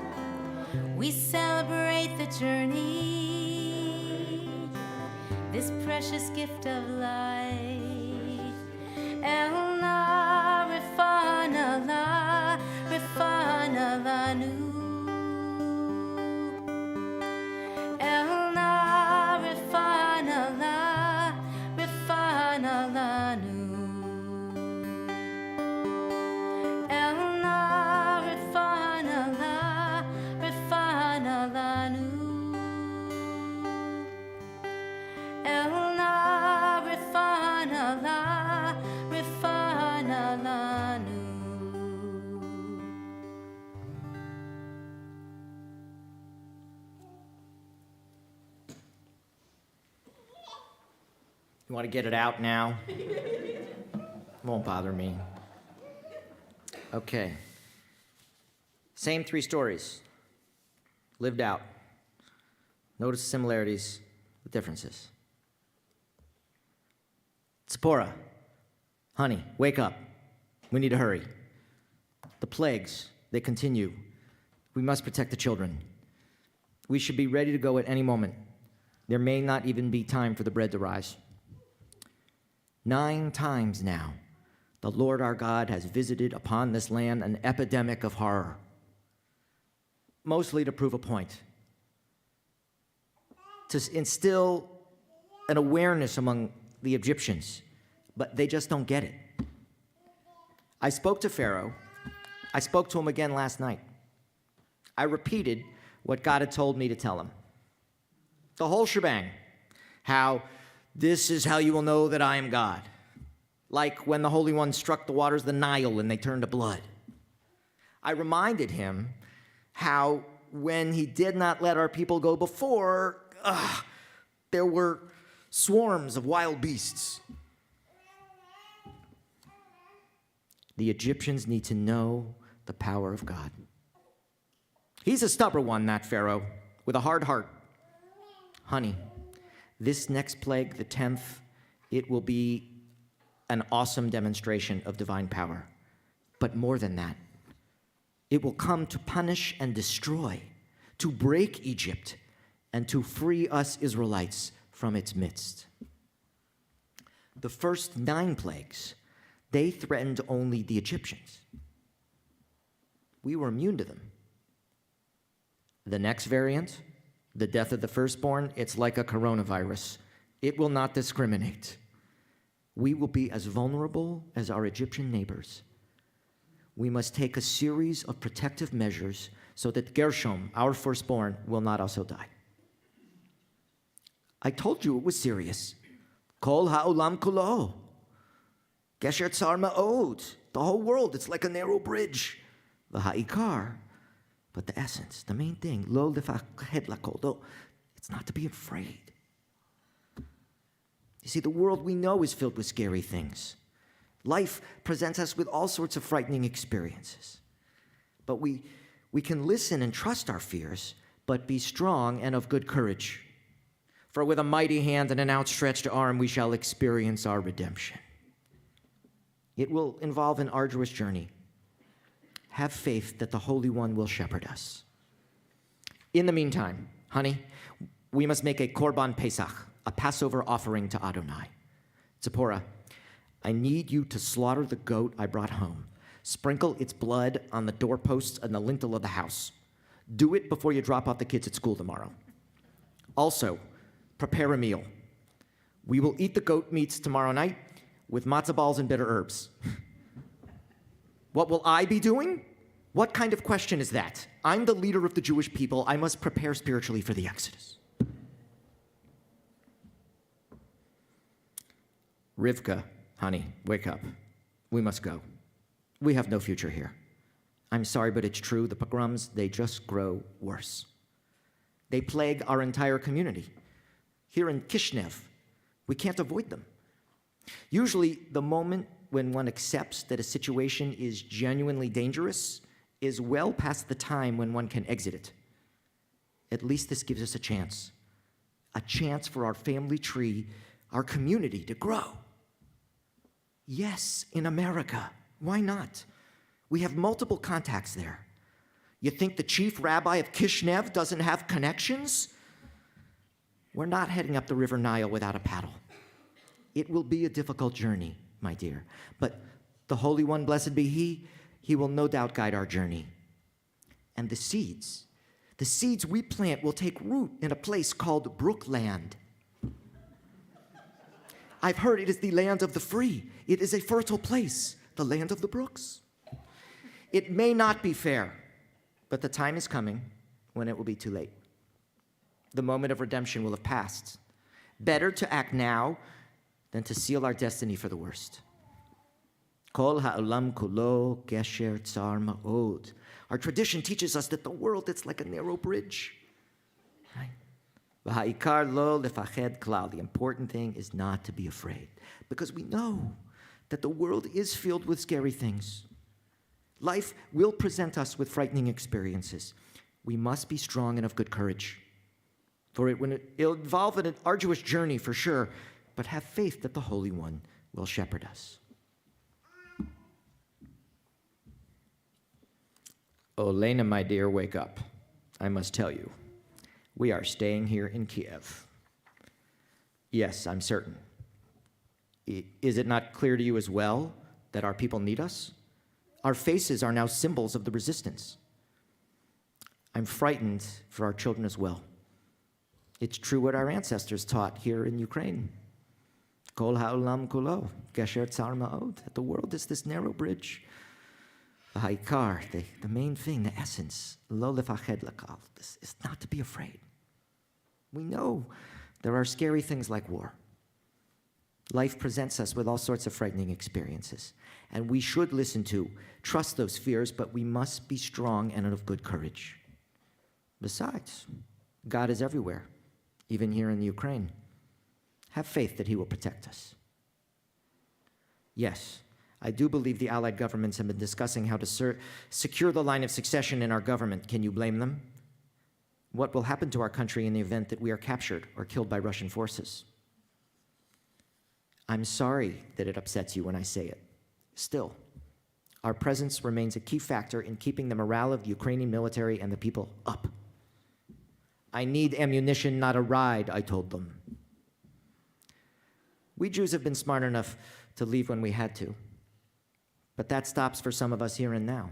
We celebrate the journey, this precious gift of life. El na refine Allah nu. El na refine Allah nu. El na refine Allah nu. El na refine Allah nu. You want to get it out now? Won't bother me. Okay. Same three stories, lived out. Notice the similarities, the differences. Tzipporah, honey, wake up. We need to hurry. The plagues, they continue. We must protect the children. We should be ready to go at any moment. There may not even be time for the bread to rise. 9 times now, the Lord our God has visited upon this land an epidemic of horror, mostly to prove a point, to instill an awareness among the Egyptians, but they just don't get it. I spoke to Pharaoh. I spoke to him again last night. I repeated what God had told me to tell him. The whole shebang. How this is how you will know that I am God. Like when the Holy One struck the waters of the Nile and they turned to blood. I reminded him how when he did not let our people go before, there were swarms of wild beasts. The Egyptians need to know the power of God. He's a stubborn one, that Pharaoh, with a hard heart. Honey, this next plague, the 10th, it will be an awesome demonstration of divine power. But more than that, it will come to punish and destroy, to break Egypt, and to free us Israelites from its midst. The first 9 plagues, they threatened only the Egyptians. We were immune to them. The next variant, the death of the firstborn, it's like a coronavirus. It will not discriminate. We will be as vulnerable as our Egyptian neighbors. We must take a series of protective measures so that Gershom, our firstborn, will not also die. I told you it was serious. Kol ha'olam kulo. Gesher tzar ma'od. The whole world, it's like a narrow bridge. V'ha'ikar. But the essence, the main thing, lo lefached lakol. It's not to be afraid. You see, the world we know is filled with scary things. Life presents us with all sorts of frightening experiences. But we can listen and trust our fears, but be strong and of good courage. For with a mighty hand and an outstretched arm, we shall experience our redemption. It will involve an arduous journey. Have faith that the Holy One will shepherd us. In the meantime, honey, we must make a Korban Pesach, a Passover offering to Adonai. Zipporah, I need you to slaughter the goat I brought home. Sprinkle its blood on the doorposts and the lintel of the house. Do it before you drop off the kids at school tomorrow. Also, prepare a meal. We will eat the goat meats tomorrow night with matzah balls and bitter herbs. What will I be doing? What kind of question is that? I'm the leader of the Jewish people. I must prepare spiritually for the Exodus. Rivka, honey, wake up. We must go. We have no future here. I'm sorry, but it's true. The pogroms, they just grow worse. They plague our entire community. Here in Kishinev, we can't avoid them. Usually, the moment when one accepts that a situation is genuinely dangerous is well past the time when one can exit it. At least this gives us a chance for our family tree, our community to grow. Yes, in America. Why not? We have multiple contacts there. You think the chief rabbi of Kishinev doesn't have connections? We're not heading up the River Nile without a paddle. It will be a difficult journey, my dear, but the Holy One, blessed be He will no doubt guide our journey. And the seeds we plant will take root in a place called Brookland. I've heard it is the land of the free. It is a fertile place, the land of the brooks. It may not be fair, but the time is coming when it will be too late. The moment of redemption will have passed. Better to act now than to seal our destiny for the worst. Kol ha'olam kulo gesher tsar ma'od. Our tradition teaches us that the world, it's like a narrow bridge. Right? V'ha'ikar lo lefached klal. The important thing is not to be afraid, because we know that the world is filled with scary things. Life will present us with frightening experiences. We must be strong and of good courage. For it'll involve an arduous journey for sure, but have faith that the Holy One will shepherd us. Olena, my dear, wake up. I must tell you, we are staying here in Kiev. Yes, I'm certain. Is it not clear to you as well that our people need us? Our faces are now symbols of the resistance. I'm frightened for our children as well. It's true what our ancestors taught here in Ukraine. Kol ha'olam kulo, gesher tsar ma'od. That the world is this narrow bridge. The ha'ikar, the main thing, the essence, lo lefached lakal, this is not to be afraid. We know there are scary things like war. Life presents us with all sorts of frightening experiences, and we should listen to, trust those fears, but we must be strong and of good courage. Besides, God is everywhere, even here in Ukraine. Have faith that He will protect us. Yes, I do believe the Allied governments have been discussing how to secure the line of succession in our government. Can you blame them? What will happen to our country in the event that we are captured or killed by Russian forces? I'm sorry that it upsets you when I say it. Still, our presence remains a key factor in keeping the morale of the Ukrainian military and the people up. I need ammunition, not a ride, I told them. We Jews have been smart enough to leave when we had to, but that stops for some of us here and now.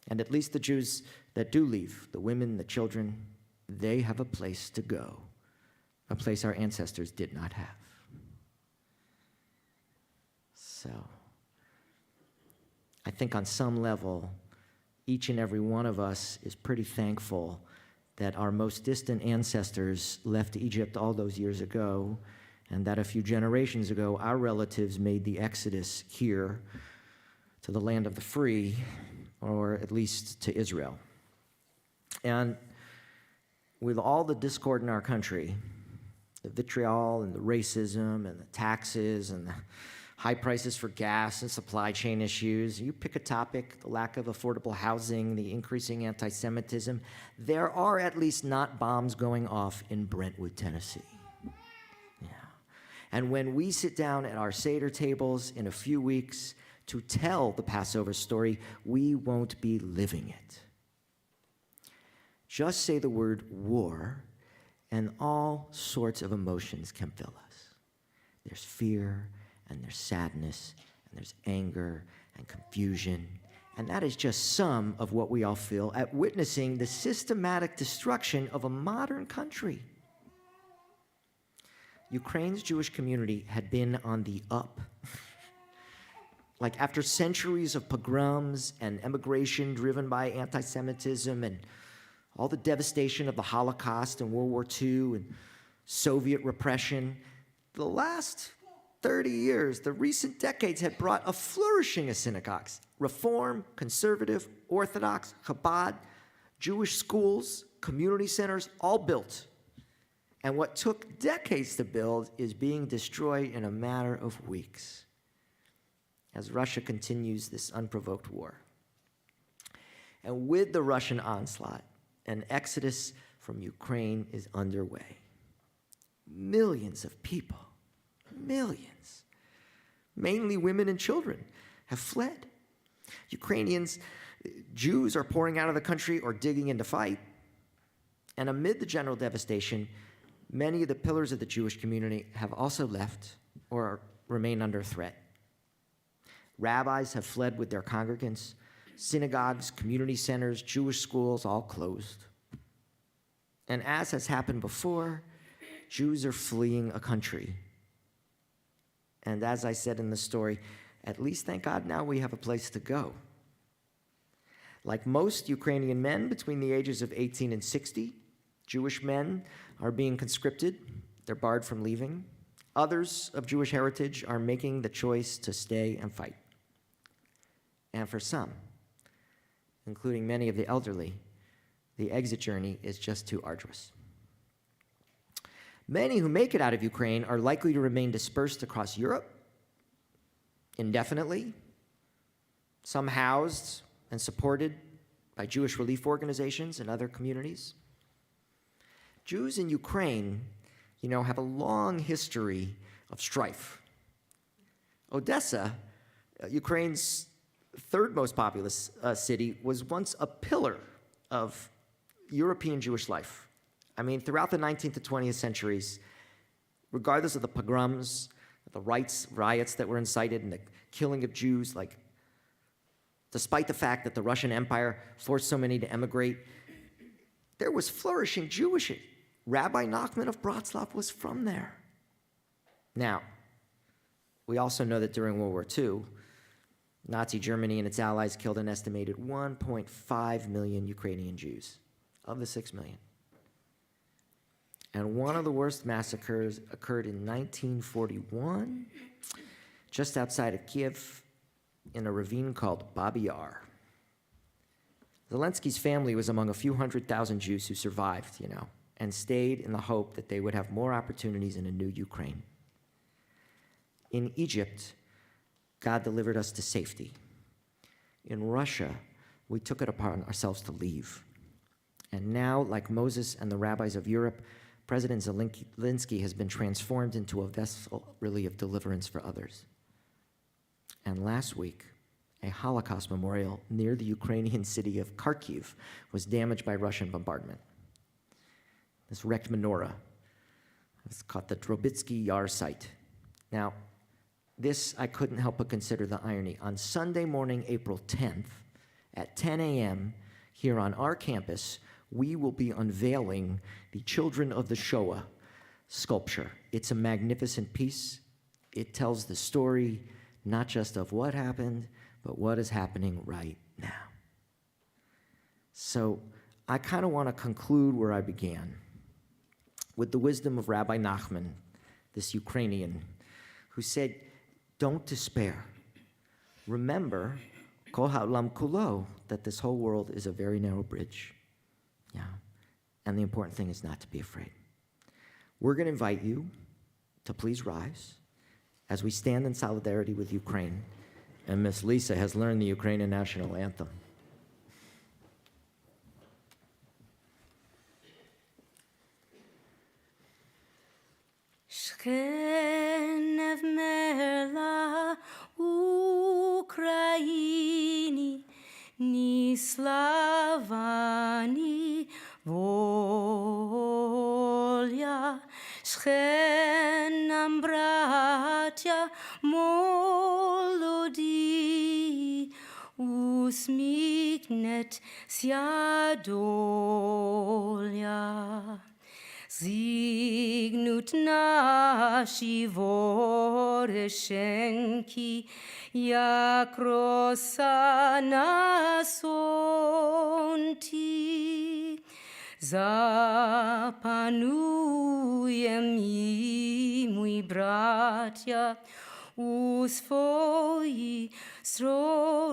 And at least the Jews that do leave, the women, the children, they have a place to go, a place our ancestors did not have. So, I think on some level, each and every one of us is pretty thankful that our most distant ancestors left Egypt all those years ago, and that a few generations ago, our relatives made the exodus here to the land of the free, or at least to Israel. And with all the discord in our country, the vitriol and the racism and the taxes and the high prices for gas and supply chain issues, you pick a topic, the lack of affordable housing, the increasing anti-Semitism, there are at least not bombs going off in Brentwood, Tennessee. Yeah. And when we sit down at our Seder tables in a few weeks to tell the Passover story, we won't be living it. Just say the word war, and all sorts of emotions can fill us. There's fear, and there's sadness, and there's anger, and confusion. And that is just some of what we all feel at witnessing the systematic destruction of a modern country. Ukraine's Jewish community had been on the up. Like after centuries of pogroms and emigration driven by anti-Semitism and all the devastation of the Holocaust and World War II and Soviet repression, the last 30 years, the recent decades had brought a flourishing of synagogues. Reform, conservative, Orthodox, Chabad, Jewish schools, community centers, all built. And what took decades to build is being destroyed in a matter of weeks as Russia continues this unprovoked war. And with the Russian onslaught, an exodus from Ukraine is underway. Millions of people, millions, mainly women and children, have fled. Ukrainians, Jews are pouring out of the country or digging in to fight. And amid the general devastation, many of the pillars of the Jewish community have also left or remain under threat. Rabbis have fled with their congregants. Synagogues, community centers, Jewish schools, all closed. And as has happened before, Jews are fleeing a country. And as I said in the story, at least thank God now we have a place to go. Like most Ukrainian men between the ages of 18 and 60, Jewish men are being conscripted. They're barred from leaving. Others of Jewish heritage are making the choice to stay and fight. And for some, including many of the elderly, the exit journey is just too arduous. Many who make it out of Ukraine are likely to remain dispersed across Europe indefinitely, some housed and supported by Jewish relief organizations and other communities. Jews in Ukraine, have a long history of strife. Odessa, Ukraine's third most populous city, was once a pillar of European Jewish life. I mean, throughout the 19th to 20th centuries, regardless of the pogroms, the riots that were incited, and the killing of Jews, despite the fact that the Russian Empire forced so many to emigrate, there was flourishing Jewish. Rabbi Nachman of Bratslav was from there. Now, we also know that during World War II, Nazi Germany and its allies killed an estimated 1.5 million Ukrainian Jews of the 6 million. And one of the worst massacres occurred in 1941, just outside of Kiev, in a ravine called Babi Yar. Zelensky's family was among a few 100,000 Jews who survived, and stayed in the hope that they would have more opportunities in a new Ukraine. In Egypt, God delivered us to safety. In Russia, we took it upon ourselves to leave. And now, like Moses and the rabbis of Europe, President Zelensky has been transformed into a vessel, really, of deliverance for others. And last week, a Holocaust memorial near the Ukrainian city of Kharkiv was damaged by Russian bombardment. This wrecked menorah. It's called the Drobitsky Yar site. Now, this I couldn't help but consider the irony. On Sunday morning, April 10th, at 10 a.m., here on our campus, we will be unveiling the Children of the Shoah sculpture. It's a magnificent piece. It tells the story not just of what happened, but what is happening right now. So I kind of want to conclude where I began, with the wisdom of Rabbi Nachman, this Ukrainian, who said, don't despair. Remember, kol ha'olam kulo, that this whole world is a very narrow bridge. Yeah. And the important thing is not to be afraid. We're going to invite you to please rise as we stand in solidarity with Ukraine. And Miss Lisa has learned the Ukrainian national anthem. Shchen Kiev, Merla, Ukraini, ni Slavani, Volia, Shchenam, Bratia, Molodi, Usmiknet, Siadolia. Zignut nashi voreshenki, yakrosana sonti, zapanuyem imui bratia, usfoi sroronti,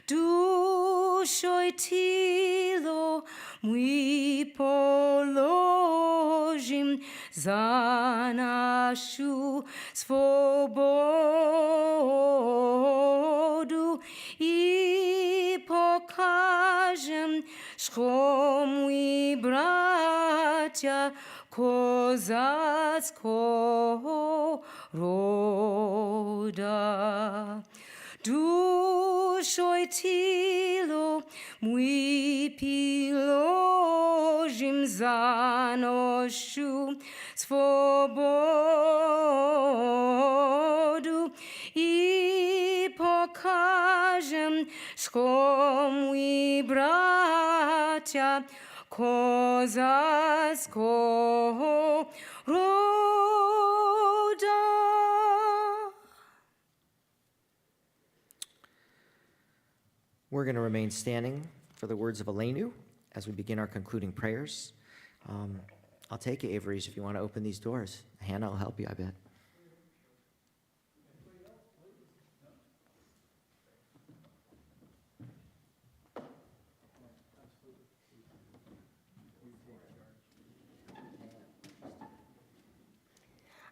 dushoitilo mui polojim zanashu svobodu i pokażem szkomui bracia kozacko roda. Dushoitilo mui pilojim zanoshu svobodu i pokażem szkomui bracia kozacko roda. We're going to remain standing for the words of Aleinu as we begin our concluding prayers. I'll take you, Avery's, if you want to open these doors. Hannah will help you, I bet.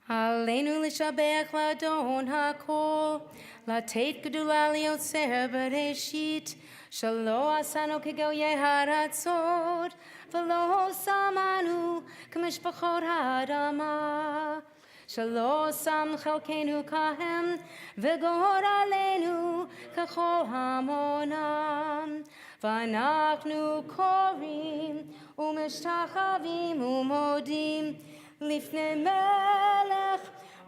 Aleinu l'shabeach l'adon hakol, l'teit gedula liotzer bereshit, shelo asanu kegel yeharatzot, v'lo samanu k'mishpachot ha'adama, shelo sam chelkenu kahem, v'gor aleinu k'chol hamonam, v'anachnu korim, u'mishtachavim u'modim, לפני מלך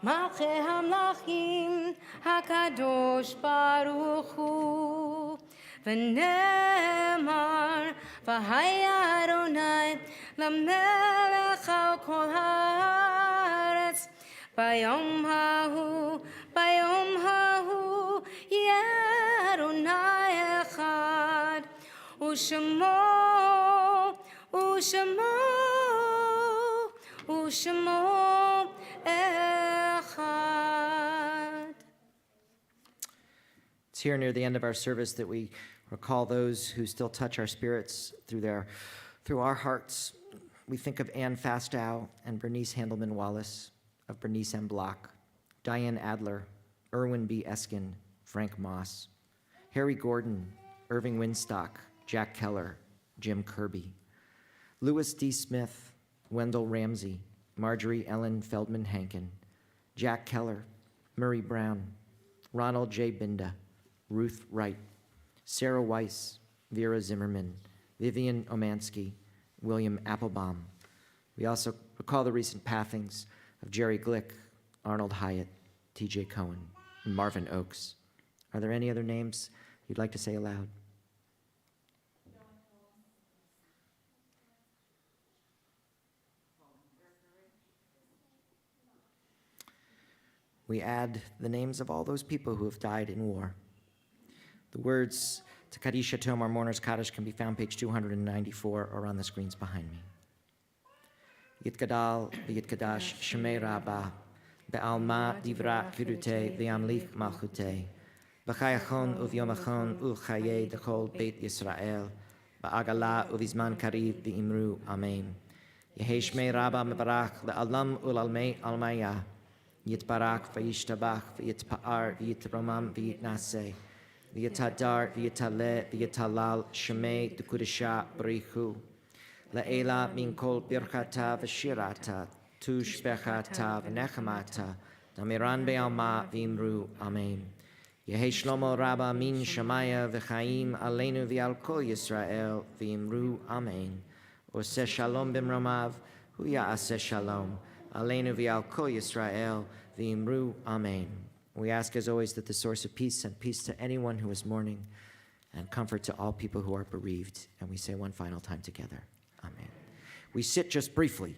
מלכי המלכים הקדוש ברוך הוא ונאמר והיה אדוני למלך על כל הארץ ביום ההוא יהיה אדוני אחד ושמו Ushmo echad. It's here near the end of our service that we recall those who still touch our spirits through our hearts. We think of Anne Fastow and Bernice Handelman Wallace, of Bernice M. Block, Diane Adler, Irwin B. Eskin, Frank Moss, Harry Gordon, Irving Winstock, Jack Keller, Jim Kirby, Lewis D. Smith, Wendell Ramsey, Marjorie Ellen Feldman Hankin, Jack Keller, Murray Brown, Ronald J. Binda, Ruth Wright, Sarah Weiss, Vera Zimmerman, Vivian Omansky, William Applebaum. We also recall the recent passings of Jerry Glick, Arnold Hyatt, T.J. Cohen, and Marvin Oakes. Are there any other names you'd like to say aloud? We add the names of all those people who have died in war. The words to Kaddish Yatom, our mourner's Kaddish, can be found page 294 or on the screens behind me. Yitgadal v'yitgadash shemei Rabbah, be'alma divra kirute v'yamlich malchute, b'chayachon uvyomachon u'chayei dechol beit Yisrael, ba'agala uvizman kariv v'imru amen. Yehei shmei Rabbah mebarach le'alam u'lalmei almaya, Yitbarak v'yishtabach v'yitpa'ar v'yitromam v'yitnaseh v'yitadar v'yitaleh v'yitalal shemei d'kudisha b'richu le'ela min kol birchata v'shirata tushbechata v'nechamata, damiran be'alma v'imru, amen. Yehi Shlomo Rabba min Shemaya v'chaim aleinu v'al kol Yisrael v'imru, amen. Oseh shalom b'mromav, hu ya'aseh shalom, aleinu v'al kol Yisrael v'imru, amen. We ask, as always, that the source of peace send peace to anyone who is mourning and comfort to all people who are bereaved. And we say one final time together, amen. We sit just briefly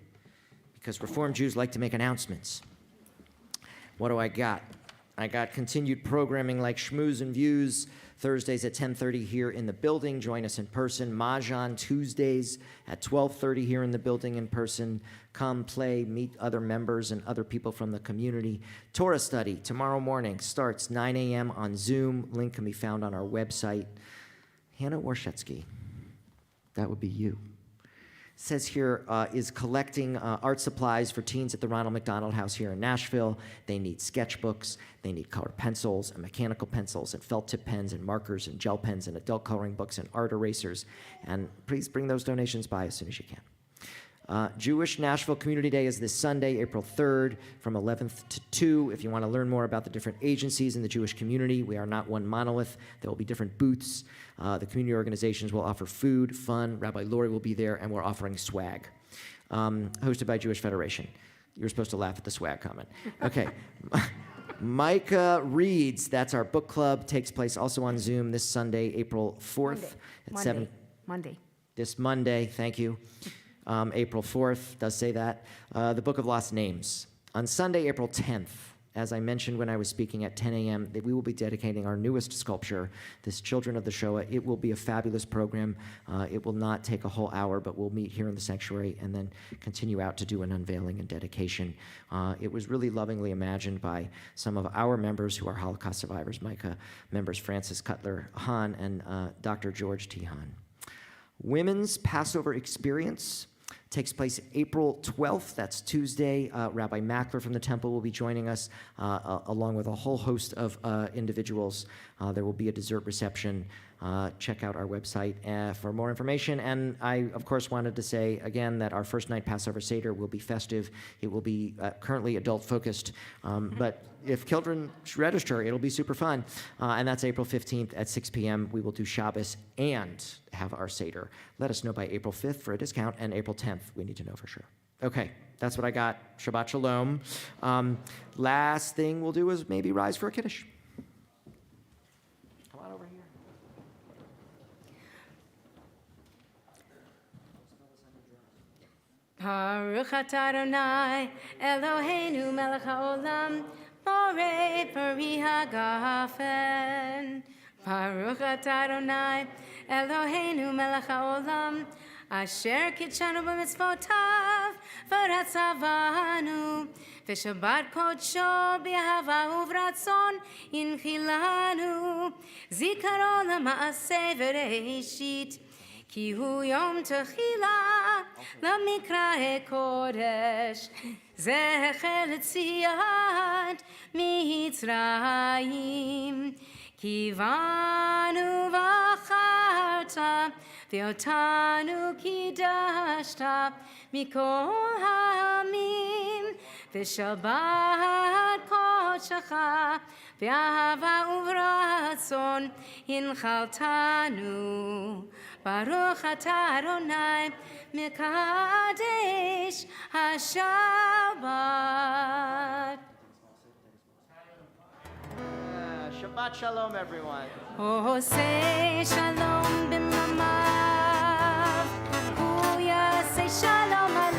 because Reformed Jews like to make announcements. What do I got? I got continued programming like Schmooze and Views, Thursdays at 10:30 here in the building. Join us in person. Mahjong Tuesdays at 12:30 here in the building in person. Come play, meet other members and other people from the community. Torah study tomorrow morning starts 9 a.m. on Zoom. Link can be found on our website. Hannah Warshetsky, that would be you. Says here, is collecting art supplies for teens at the Ronald McDonald House here in Nashville. They need sketchbooks, they need colored pencils and mechanical pencils and felt tip pens and markers and gel pens and adult coloring books and art erasers. And please bring those donations by as soon as you can. Jewish Nashville Community Day is this Sunday, April 3rd, from 11th to 2. If you want to learn more about the different agencies in the Jewish community, we are not one monolith. There will be different booths. The community organizations will offer food, fun. Rabbi Lori will be there, and we're offering swag, hosted by Jewish Federation. You were supposed to laugh at the swag comment. Okay. Micah Reads, that's our book club, takes place also on Zoom this Sunday, April 4th at 7. Monday. This Monday, thank you. April 4th does say that. The Book of Lost Names. On Sunday, April 10th, as I mentioned when I was speaking at 10 a.m., that we will be dedicating our newest sculpture, this Children of the Shoah. It will be a fabulous program. It will not take a whole hour, but we'll meet here in the sanctuary and then continue out to do an unveiling and dedication. It was really lovingly imagined by some of our members who are Holocaust survivors, Micah members Francis Cutler Hahn and Dr. George T. Hahn. Women's Passover Experience takes place April 12th. That's Tuesday. Rabbi Mackler from the temple will be joining us, along with a whole host of individuals. There will be a dessert reception. Check out our website for more information. And I, of course, wanted to say again that our first night Passover Seder will be festive. It will be currently adult-focused, but if children register, it'll be super fun. And that's April 15th at 6 p.m. We will do Shabbos and have our Seder. Let us know by April 5th for a discount, and April 10th, we need to know for sure. Okay, that's what I got. Shabbat Shalom. Last thing we'll do is maybe rise for a Kiddush. Come on over here. Baruch atah Adonai, Eloheinu melech haolam, borei peri hagafen. Baruch atah Adonai, Eloheinu melech haolam, asher kitshanu b'mitzvotav, v'ratzavanu, v'shabbat kodsho b'ahava uvratzon inchilanu, zikaron l'maaseh v'reishit, כי הוא יום תחילה למקרא קודש, זכר ליציאת מצרים. כי בנו בחרת ואותנו קידשת מכל העמים, ושבת קודשך באהבה וברצון הנחלתנו. Baruch atah Adonai mekadesh HaShabbat. Shabbat Shalom, everyone. Oseh shalom b'mamav, hu yaseh shalom